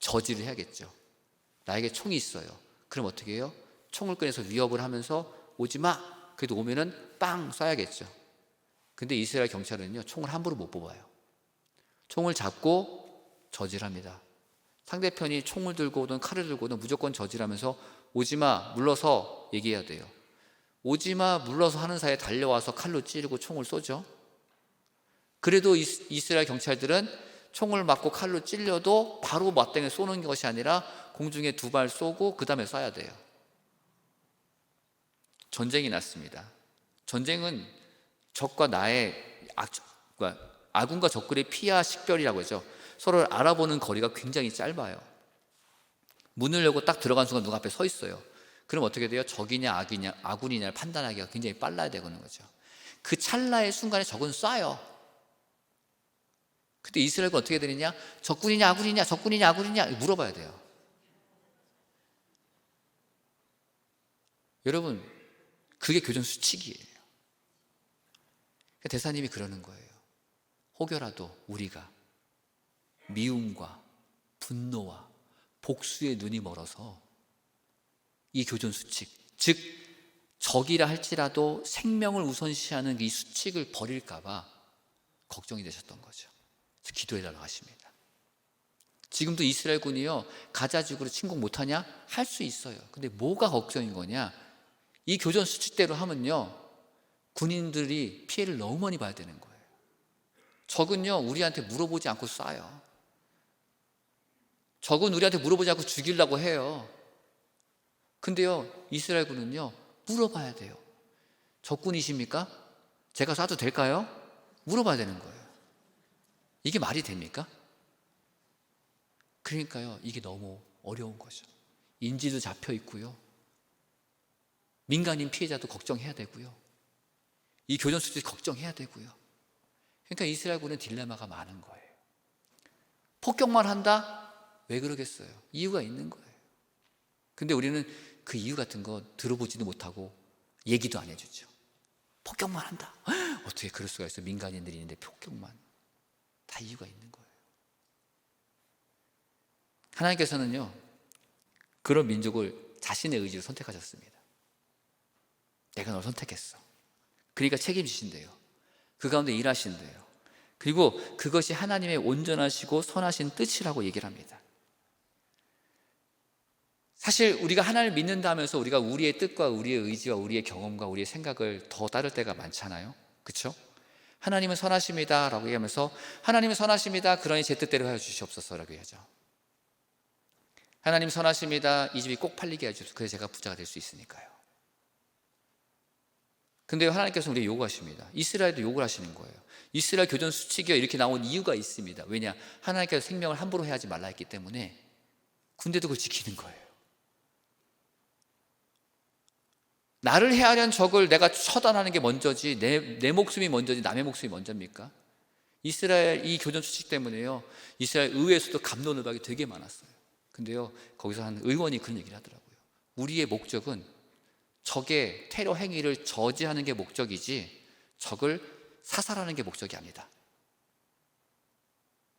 저지를 해야겠죠. 나에게 총이 있어요. 그럼 어떻게 해요? 총을 꺼내서 위협을 하면서 오지 마. 그래도 오면은 빵 쏴야겠죠. 근데 이스라엘 경찰은요, 총을 함부로 못 뽑아요. 총을 잡고 저질합니다. 상대편이 총을 들고 오든 칼을 들고 오든 무조건 저질하면서 오지마, 물러서 얘기해야 돼요. 오지마, 물러서 하는 사이에 달려와서 칼로 찌르고 총을 쏘죠. 그래도 이스라엘 경찰들은 총을 맞고 칼로 찔려도 바로 맞대에 쏘는 것이 아니라 공중에 2발 쏘고 그 다음에 쏴야 돼요. 전쟁이 났습니다. 전쟁은 적과 나의 아군과 적군의 피하 식별이라고 하죠. 서로를 알아보는 거리가 굉장히 짧아요. 문을 열고 딱 들어간 순간 누가 앞에 서 있어요. 그럼 어떻게 돼요? 적이냐 아군이냐를 판단하기가 굉장히 빨라야 되는 거죠. 그 찰나의 순간에 적은 쏴요. 근데 이스라엘은 어떻게 되느냐? 적군이냐 아군이냐, 적군이냐 아군이냐 물어봐야 돼요. 여러분, 그게 교전 수칙이에요. 대사님이 그러는 거예요. 혹여라도 우리가 미움과 분노와 복수의 눈이 멀어서 이 교전 수칙, 즉 적이라 할지라도 생명을 우선시하는 이 수칙을 버릴까 봐 걱정이 되셨던 거죠. 그래서 기도해달라고 하십니다. 지금도 이스라엘 군이요, 가자 지구로 침공 못하냐? 할 수 있어요. 근데 뭐가 걱정인 거냐? 이 교전 수칙대로 하면요, 군인들이 피해를 너무 많이 봐야 되는 거예요. 적은요, 우리한테 물어보지 않고 쏴요. 적은 우리한테 물어보지 않고 죽이려고 해요. 근데요, 이스라엘 군은요, 물어봐야 돼요. 적군이십니까? 제가 쏴도 될까요? 물어봐야 되는 거예요. 이게 말이 됩니까? 그러니까요, 이게 너무 어려운 거죠. 인지도 잡혀 있고요, 민간인 피해자도 걱정해야 되고요, 이 교전 수칙 걱정해야 되고요. 그러니까 이스라엘군은 딜레마가 많은 거예요. 폭격만 한다? 왜 그러겠어요? 이유가 있는 거예요. 근데 우리는 그 이유 같은 거 들어보지도 못하고 얘기도 안 해주죠. 폭격만 한다? 어떻게 그럴 수가 있어요? 민간인들이 있는데 폭격만. 다 이유가 있는 거예요. 하나님께서는요, 그런 민족을 자신의 의지로 선택하셨습니다. 내가 널 선택했어. 그러니까 책임지신대요. 그 가운데 일하신대요. 그리고 그것이 하나님의 온전하시고 선하신 뜻이라고 얘기를 합니다. 사실 우리가 하나님을 믿는다 하면서 우리가 우리의 뜻과 우리의 의지와 우리의 경험과 우리의 생각을 더 따를 때가 많잖아요. 그렇죠? 하나님은 선하십니다 라고 얘기하면서 하나님은 선하십니다, 그러니 제 뜻대로 하여 주시옵소서 라고 얘기하죠. 하나님 선하십니다, 이 집이 꼭 팔리게 해주소서, 그래서 제가 부자가 될 수 있으니까요. 근데 하나님께서 우리에게 요구하십니다. 이스라엘도 요구를 하시는 거예요. 이스라엘 교전 수칙이 이렇게 나온 이유가 있습니다. 왜냐? 하나님께서 생명을 함부로 해하지 말라 했기 때문에 군대도 그걸 지키는 거예요. 나를 해하려는 적을 내가 처단하는 게 먼저지 내 목숨이 먼저지 남의 목숨이 먼저입니까? 이스라엘 이 교전 수칙 때문에요, 이스라엘 의회에서도 갑론을박이 되게 많았어요. 근데요, 거기서 한 의원이 그런 얘기를 하더라고요. 우리의 목적은 적의 테러 행위를 저지하는 게 목적이지 적을 사살하는 게 목적이 아니다.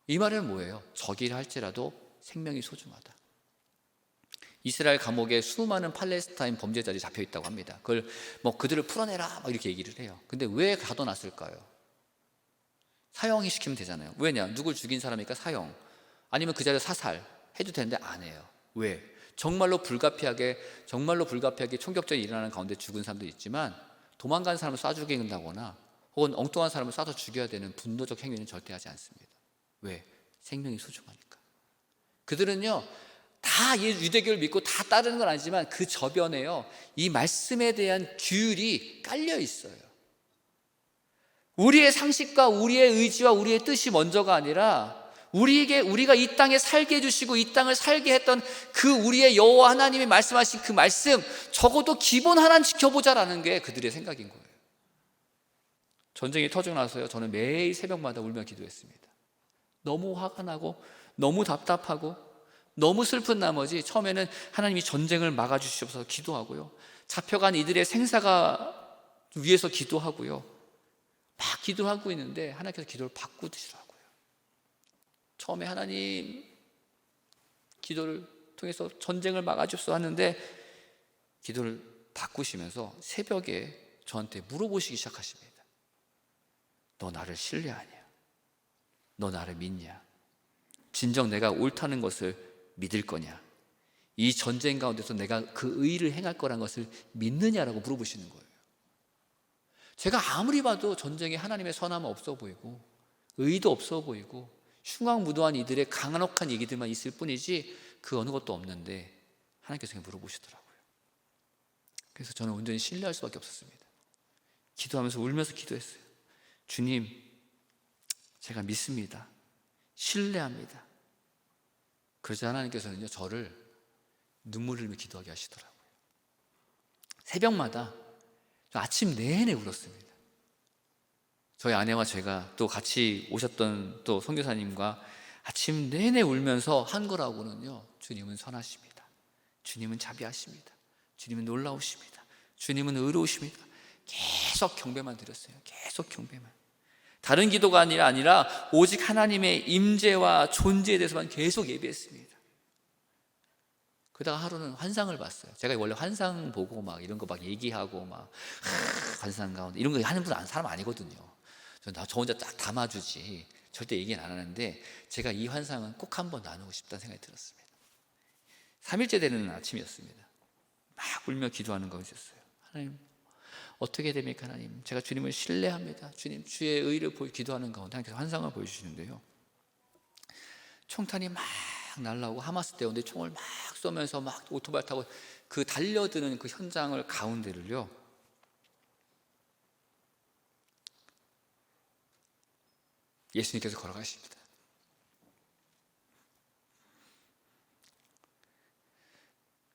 이 말은 뭐예요? 적이라 할지라도 생명이 소중하다. 이스라엘 감옥에 수많은 팔레스타인 범죄자들이 잡혀 있다고 합니다. 그걸 그들을 풀어내라 막 이렇게 얘기를 해요. 근데 왜 가둬놨을까요? 사형이 시키면 되잖아요. 왜냐? 누굴 죽인 사람이니까 사형, 아니면 그 자리에 사살 해도 되는데 안 해요. 왜? 정말로 불가피하게 총격전이 일어나는 가운데 죽은 사람도 있지만 도망간 사람을 쏴 죽인다거나 혹은 엉뚱한 사람을 쏴서 죽여야 되는 분노적 행위는 절대 하지 않습니다. 왜? 생명이 소중하니까. 그들은요, 다 유대교를 믿고 다 따르는 건 아니지만 그 저변에요, 이 말씀에 대한 규율이 깔려 있어요. 우리의 상식과 우리의 의지와 우리의 뜻이 먼저가 아니라 우리가 이 땅에 살게 해주시고 이 땅을 살게 했던 그 우리의 여호와 하나님이 말씀하신 그 말씀, 적어도 기본 하나는 지켜보자라는 게 그들의 생각인 거예요. 전쟁이 터지고 나서요, 저는 매일 새벽마다 울며 기도했습니다. 너무 화가 나고 너무 답답하고 너무 슬픈 나머지 처음에는 하나님이 전쟁을 막아주시옵소서 기도하고요, 잡혀간 이들의 생사가 위해서 기도하고요, 막 기도하고 있는데 하나님께서 기도를 바꾸시더라고요. 처음에 하나님, 기도를 통해서 전쟁을 막아주옵소서 하는데 기도를 바꾸시면서 새벽에 저한테 물어보시기 시작하십니다. 너 나를 신뢰하냐? 너 나를 믿냐? 진정 내가 옳다는 것을 믿을 거냐? 이 전쟁 가운데서 내가 그 의를 행할 거란 것을 믿느냐라고 물어보시는 거예요. 제가 아무리 봐도 전쟁에 하나님의 선함은 없어 보이고 의도 없어 보이고 흉악무도한 이들의 강력한 얘기들만 있을 뿐이지 그 어느 것도 없는데 하나님께서 물어보시더라고요. 그래서 저는 온전히 신뢰할 수밖에 없었습니다. 기도하면서 울면서 기도했어요. 주님, 제가 믿습니다. 신뢰합니다. 그러자 하나님께서는요, 저를 눈물을 흘리며 기도하게 하시더라고요. 새벽마다 아침 내내 울었습니다. 저희 아내와 제가 또 같이 오셨던 또 선교사님과 아침 내내 울면서 한 거라고는요, 주님은 선하십니다. 주님은 자비하십니다. 주님은 놀라우십니다. 주님은 의로우십니다. 계속 경배만 드렸어요. 계속 경배만. 다른 기도가 아니라 오직 하나님의 임재와 존재에 대해서만 계속 예배했습니다. 그러다가 하루는 환상을 봤어요. 제가 원래 환상 보고 막 이런 거 막 얘기하고 막 환상 가운데 이런 거 하는 사람 아니거든요. 저 혼자 딱 담아주지 절대 얘기는 안 하는데, 제가 이 환상은 꼭 한번 나누고 싶다는 생각이 들었습니다. 3일째 되는 아침이었습니다. 막 울며 기도하는 것이었어요. 하나님, 어떻게 됩니까? 하나님, 제가 주님을 신뢰합니다. 주님, 주의 의를 기도하는 가운데 하나님께서 환상을 보여주시는데요, 총탄이 막 날라오고 하마스 대원들이 총을 막 쏘면서 막 오토바이 타고 그 달려드는 그 현장을 가운데를요, 예수님께서 걸어가십니다.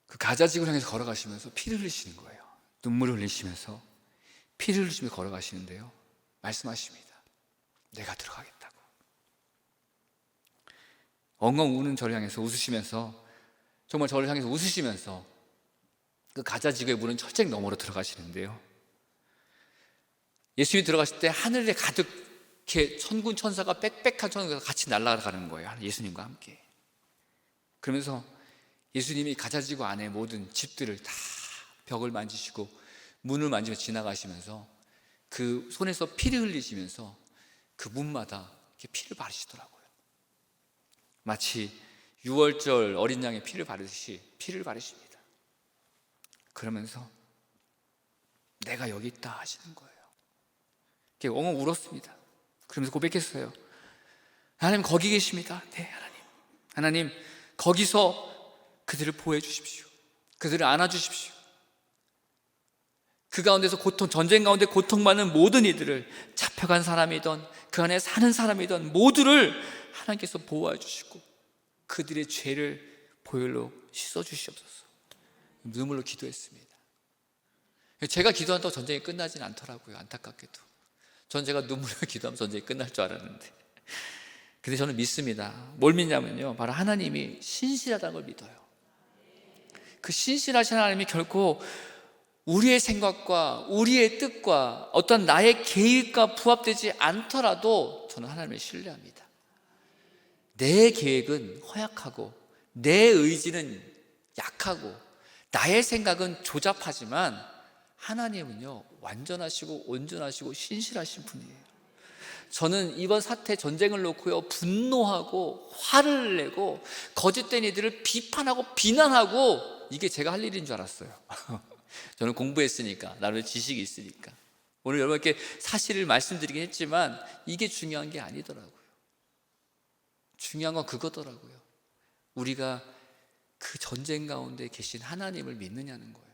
그 가자지구를 향해서 걸어가시면서 피를 흘리시는 거예요. 눈물을 흘리시면서 피를 흘리시며 걸어가시는데요, 말씀하십니다. 내가 들어가겠다고. 엉엉 우는 저를 향해서 웃으시면서, 정말 저를 향해서 웃으시면서 그 가자지구의 문은 철책 너머로 들어가시는데요, 예수님이 들어가실 때 하늘에 가득 이렇게 천군 천사가 빽빽한 천사가 같이 날아가는 거예요. 예수님과 함께. 그러면서 예수님이 가자지구 안에 모든 집들을 다 벽을 만지시고 문을 만지며 지나가시면서 그 손에서 피를 흘리시면서 그 문마다 이렇게 피를 바르시더라고요. 마치 6월절 어린 양의 피를 바르듯이 피를 바르십니다. 그러면서 내가 여기 있다 하시는 거예요. 이렇게 엉엉 울었습니다. 그러면서 고백했어요. 하나님 거기 계십니다. 네, 하나님 거기서 그들을 보호해 주십시오. 그들을 안아 주십시오. 그 가운데서 전쟁 가운데 고통받는 모든 이들을, 잡혀간 사람이든 그 안에 사는 사람이든 모두를 하나님께서 보호해 주시고 그들의 죄를 보혈로 씻어 주시옵소서. 눈물로 기도했습니다. 제가 기도한다고 전쟁이 끝나진 않더라고요. 안타깝게도 전 제가 눈물로 기도하면 전쟁이 끝날 줄 알았는데, 근데 저는 믿습니다. 뭘 믿냐면요, 바로 하나님이 신실하다는 걸 믿어요. 그 신실하신 하나님이 결코 우리의 생각과 우리의 뜻과 어떤 나의 계획과 부합되지 않더라도 저는 하나님을 신뢰합니다. 내 계획은 허약하고 내 의지는 약하고 나의 생각은 조잡하지만 하나님은요, 완전하시고 온전하시고 신실하신 분이에요. 저는 이번 사태 전쟁을 놓고요, 분노하고 화를 내고 거짓된 이들을 비판하고 비난하고 이게 제가 할 일인 줄 알았어요. 저는 공부했으니까, 나름의 지식이 있으니까. 오늘 여러분께 사실을 말씀드리긴 했지만 이게 중요한 게 아니더라고요. 중요한 건 그거더라고요. 우리가 그 전쟁 가운데 계신 하나님을 믿느냐는 거예요.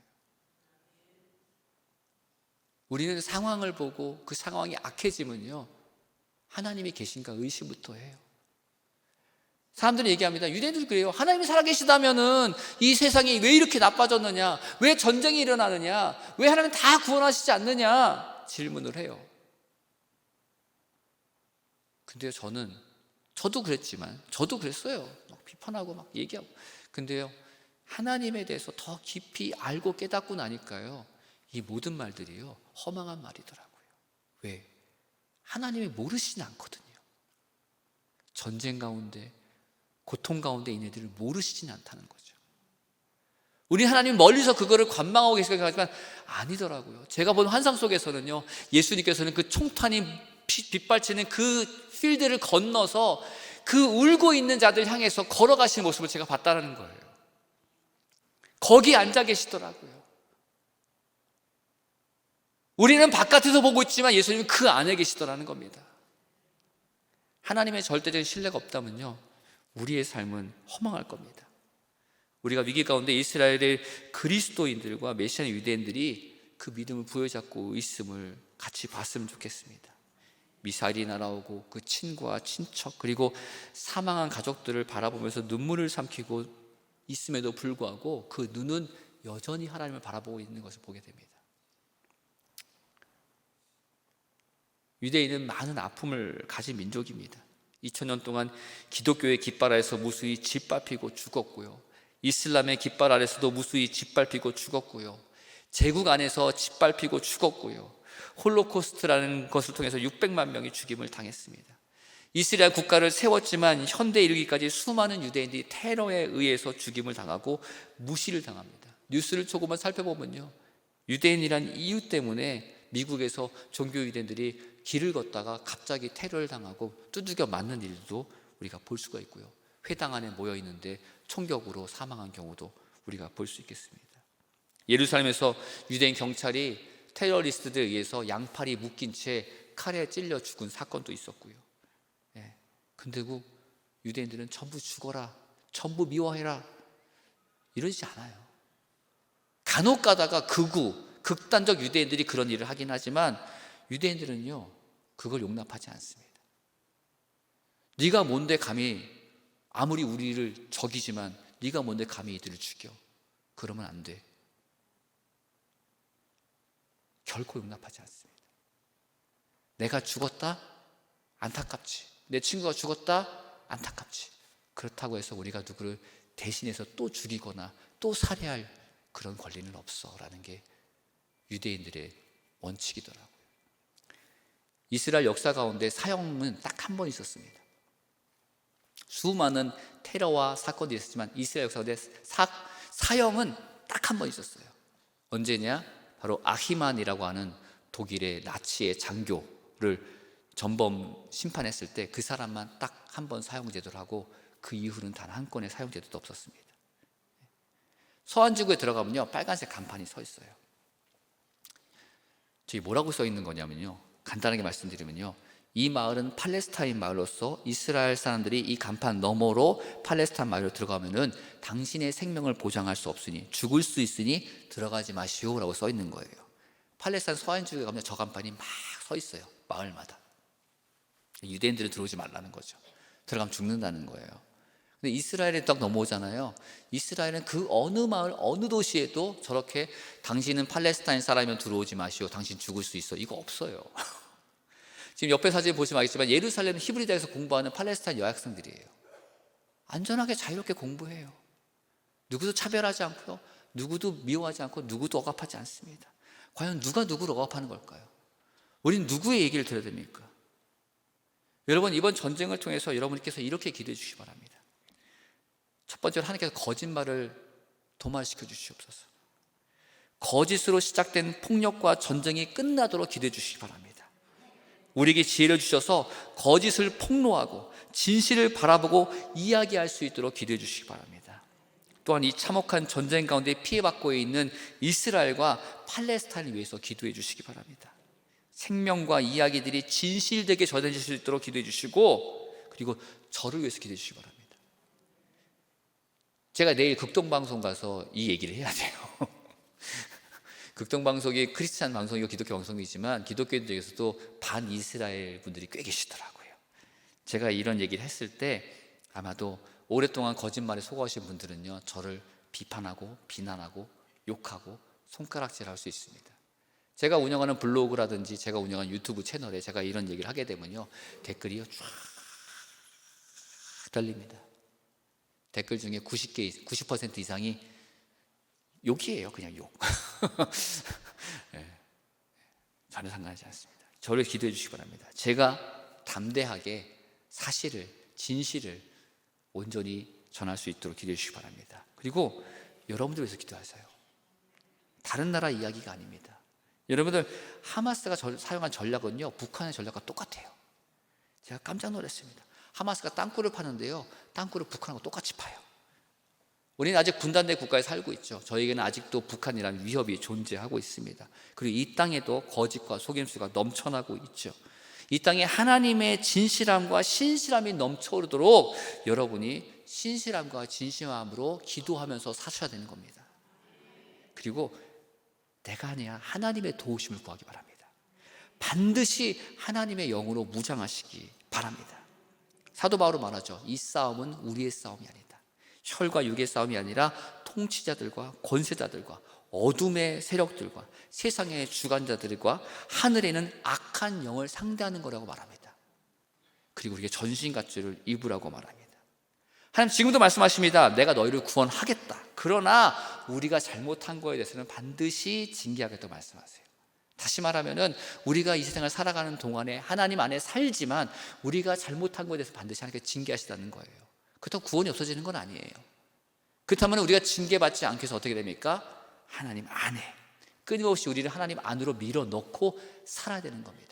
우리는 상황을 보고 그 상황이 악해지면요, 하나님이 계신가 의심부터 해요. 사람들이 얘기합니다. 유대인들 그래요. 하나님이 살아계시다면은 이 세상이 왜 이렇게 나빠졌느냐, 왜 전쟁이 일어나느냐, 왜 하나님 다 구원하시지 않느냐 질문을 해요. 근데요, 저도 그랬지만, 저도 그랬어요. 막 비판하고 막 얘기하고. 근데요, 하나님에 대해서 더 깊이 알고 깨닫고 나니까요, 이 모든 말들이요, 허망한 말이더라고요. 왜? 하나님이 모르시진 않거든요. 전쟁 가운데, 고통 가운데 있는 이들을 모르시진 않다는 거죠. 우리 하나님 멀리서 그거를 관망하고 계시긴 하지만 아니더라고요. 제가 본 환상 속에서는요, 예수님께서는 그 총탄이 빗발치는 그 필드를 건너서 그 울고 있는 자들 향해서 걸어가시는 모습을 제가 봤다는 거예요. 거기 앉아 계시더라고요. 우리는 바깥에서 보고 있지만 예수님은 그 안에 계시더라는 겁니다. 하나님의 절대적인 신뢰가 없다면요, 우리의 삶은 허망할 겁니다. 우리가 위기 가운데 이스라엘의 그리스도인들과 메시아의 유대인들이 그 믿음을 부여잡고 있음을 같이 봤으면 좋겠습니다. 미사일이 날아오고 그 친구와 친척 그리고 사망한 가족들을 바라보면서 눈물을 삼키고 있음에도 불구하고 그 눈은 여전히 하나님을 바라보고 있는 것을 보게 됩니다. 유대인은 많은 아픔을 가진 민족입니다. 2000년 동안 기독교의 깃발 아래서 무수히 짓밟히고 죽었고요, 이슬람의 깃발 아래서도 무수히 짓밟히고 죽었고요, 제국 안에서 짓밟히고 죽었고요, 홀로코스트라는 것을 통해서 600만 명이 죽임을 당했습니다. 이스라엘 국가를 세웠지만 현대에 이르기까지 수많은 유대인들이 테러에 의해서 죽임을 당하고 무시를 당합니다. 뉴스를 조금만 살펴보면요, 유대인이란 이유 때문에 미국에서 종교 유대인들이 길을 걷다가 갑자기 테러를 당하고 두들겨 맞는 일도 우리가 볼 수가 있고요, 회당 안에 모여 있는데 총격으로 사망한 경우도 우리가 볼 수 있겠습니다. 예루살렘에서 유대인 경찰이 테러리스트들에 의해서 양팔이 묶인 채 칼에 찔려 죽은 사건도 있었고요. 근데 그 유대인들은 전부 죽어라, 전부 미워해라 이러지 않아요. 간혹 가다가 극단적 유대인들이 그런 일을 하긴 하지만 유대인들은요, 그걸 용납하지 않습니다. 네가 뭔데 감히, 아무리 우리를 적이지만 네가 뭔데 감히 이들을 죽여, 그러면 안 돼. 결코 용납하지 않습니다. 내가 죽었다? 안타깝지. 내 친구가 죽었다? 안타깝지. 그렇다고 해서 우리가 누구를 대신해서 또 죽이거나 또 살해할 그런 권리는 없어 라는 게 유대인들의 원칙이더라고요. 이스라엘 역사 가운데 사형은 딱 한 번 있었습니다. 수많은 테러와 사건이 있었지만 이스라엘 역사 가운데 사형은 딱 한 번 있었어요. 언제냐? 바로 아히만이라고 하는 독일의 나치의 장교를 전범 심판했을 때 그 사람만 딱 한 번 사형제도를 하고 그 이후는 단 한 건의 사형제도도 없었습니다. 서한지구에 들어가면요, 빨간색 간판이 서 있어요. 저기 뭐라고 써 있는 거냐면요, 간단하게 말씀드리면요, 이 마을은 팔레스타인 마을로서 이스라엘 사람들이 이 간판 너머로 팔레스타인 마을로 들어가면은 당신의 생명을 보장할 수 없으니, 죽을 수 있으니 들어가지 마시오 라고 써 있는 거예요. 팔레스타인 서한지구에 가면 저 간판이 막 서 있어요, 마을마다. 유대인들은 들어오지 말라는 거죠. 들어가면 죽는다는 거예요. 근데 이스라엘에 딱 넘어오잖아요. 이스라엘은 그 어느 마을, 어느 도시에도 저렇게 당신은 팔레스타인 사람이면 들어오지 마시오, 당신 죽을 수 있어, 이거 없어요. 지금 옆에 사진 보시면 알겠지만 예루살렘 히브리 대학에서 공부하는 팔레스타인 여학생들이에요. 안전하게 자유롭게 공부해요. 누구도 차별하지 않고요, 누구도 미워하지 않고 누구도 억압하지 않습니다. 과연 누가 누구를 억압하는 걸까요? 우린 누구의 얘기를 들어야 됩니까? 여러분, 이번 전쟁을 통해서 여러분께서 이렇게 기도해 주시기 바랍니다. 첫 번째로 하나님께서 거짓말을 도말시켜 주시옵소서. 거짓으로 시작된 폭력과 전쟁이 끝나도록 기도해 주시기 바랍니다. 우리에게 지혜를 주셔서 거짓을 폭로하고 진실을 바라보고 이야기할 수 있도록 기도해 주시기 바랍니다. 또한 이 참혹한 전쟁 가운데 피해받고 있는 이스라엘과 팔레스타인을 위해서 기도해 주시기 바랍니다. 생명과 이야기들이 진실되게 전해질 수 있도록 기도해 주시고, 그리고 저를 위해서 기도해 주시기 바랍니다. 제가 내일 극동방송 가서 이 얘기를 해야 돼요. 극동방송이 크리스찬 방송이고 기독교 방송이지만 기독교인 중에서도 반이스라엘 분들이 꽤 계시더라고요. 제가 이런 얘기를 했을 때 아마도 오랫동안 거짓말에 속아오신 분들은요, 저를 비판하고 비난하고 욕하고 손가락질할 수 있습니다. 제가 운영하는 블로그라든지 제가 운영하는 유튜브 채널에 제가 이런 얘기를 하게 되면요, 댓글이요 쫙 달립니다. 댓글 중에 90% 이상이 욕이에요. 그냥 욕. 네, 전혀 상관하지 않습니다. 저를 기도해 주시기 바랍니다. 제가 담대하게 사실을, 진실을 온전히 전할 수 있도록 기도해 주시기 바랍니다. 그리고 여러분들 위해서 기도하세요. 다른 나라 이야기가 아닙니다. 여러분들, 하마스가 사용한 전략은요, 북한의 전략과 똑같아요. 제가 깜짝 놀랐습니다. 하마스가 땅굴을 파는데요, 땅굴을 북한하고 똑같이 파요. 우리는 아직 분단된 국가에 살고 있죠. 저에게는 아직도 북한이라는 위협이 존재하고 있습니다. 그리고 이 땅에도 거짓과 속임수가 넘쳐나고 있죠. 이 땅에 하나님의 진실함과 신실함이 넘쳐오르도록 여러분이 신실함과 진실함으로 기도하면서 사셔야 되는 겁니다. 그리고 내가 아니야, 하나님의 도우심을 구하기 바랍니다. 반드시 하나님의 영으로 무장하시기 바랍니다. 사도 바울은 말하죠. 이 싸움은 우리의 싸움이 아니다. 혈과 육의 싸움이 아니라 통치자들과 권세자들과 어둠의 세력들과 세상의 주관자들과 하늘에 있는 악한 영을 상대하는 거라고 말합니다. 그리고 우리에게 전신갑주를 입으라고 말합니다. 하나님 지금도 말씀하십니다. 내가 너희를 구원하겠다. 그러나 우리가 잘못한 거에 대해서는 반드시 징계하겠다고 말씀하세요. 다시 말하면은 우리가 이 세상을 살아가는 동안에 하나님 안에 살지만 우리가 잘못한 거에 대해서 반드시 하나님께 징계하시다는 거예요. 그렇다고 구원이 없어지는 건 아니에요. 그렇다면 우리가 징계받지 않기 위해서 어떻게 됩니까? 하나님 안에 끊임없이 우리를 하나님 안으로 밀어넣고 살아야 되는 겁니다.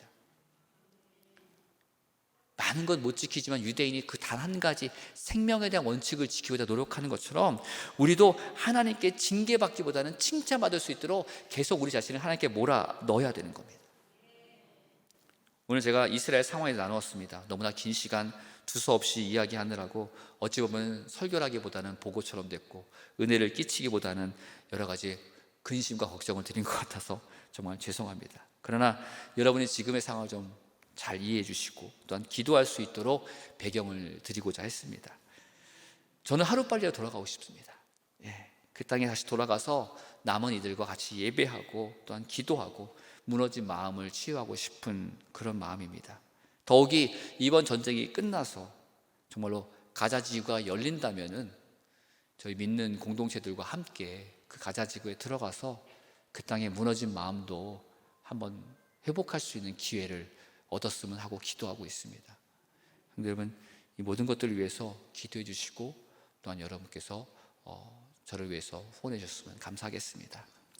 많은 것 못 지키지만 유대인이 그 단 한 가지 생명에 대한 원칙을 지키기 위해 노력하는 것처럼 우리도 하나님께 징계받기보다는 칭찬받을 수 있도록 계속 우리 자신을 하나님께 몰아 넣어야 되는 겁니다. 오늘 제가 이스라엘 상황에 나누었습니다. 너무나 긴 시간 두서없이 이야기하느라고 어찌 보면 설교라기보다는 보고처럼 됐고 은혜를 끼치기보다는 여러 가지 근심과 걱정을 드린 것 같아서 정말 죄송합니다. 그러나 여러분이 지금의 상황을 좀 잘 이해해 주시고 또한 기도할 수 있도록 배경을 드리고자 했습니다. 저는 하루빨리 돌아가고 싶습니다. 그 땅에 다시 돌아가서 남은 이들과 같이 예배하고 또한 기도하고 무너진 마음을 치유하고 싶은 그런 마음입니다. 더욱이 이번 전쟁이 끝나서 정말로 가자 지구가 열린다면은 저희 믿는 공동체들과 함께 그 가자 지구에 들어가서 그 땅에 무너진 마음도 한번 회복할 수 있는 기회를 얻었으면 하고 기도하고 있습니다. 여러분, 이 모든 것들을 위해서 기도해 주시고 또한 여러분께서 저를 위해서 후원해 주셨으면 감사하겠습니다.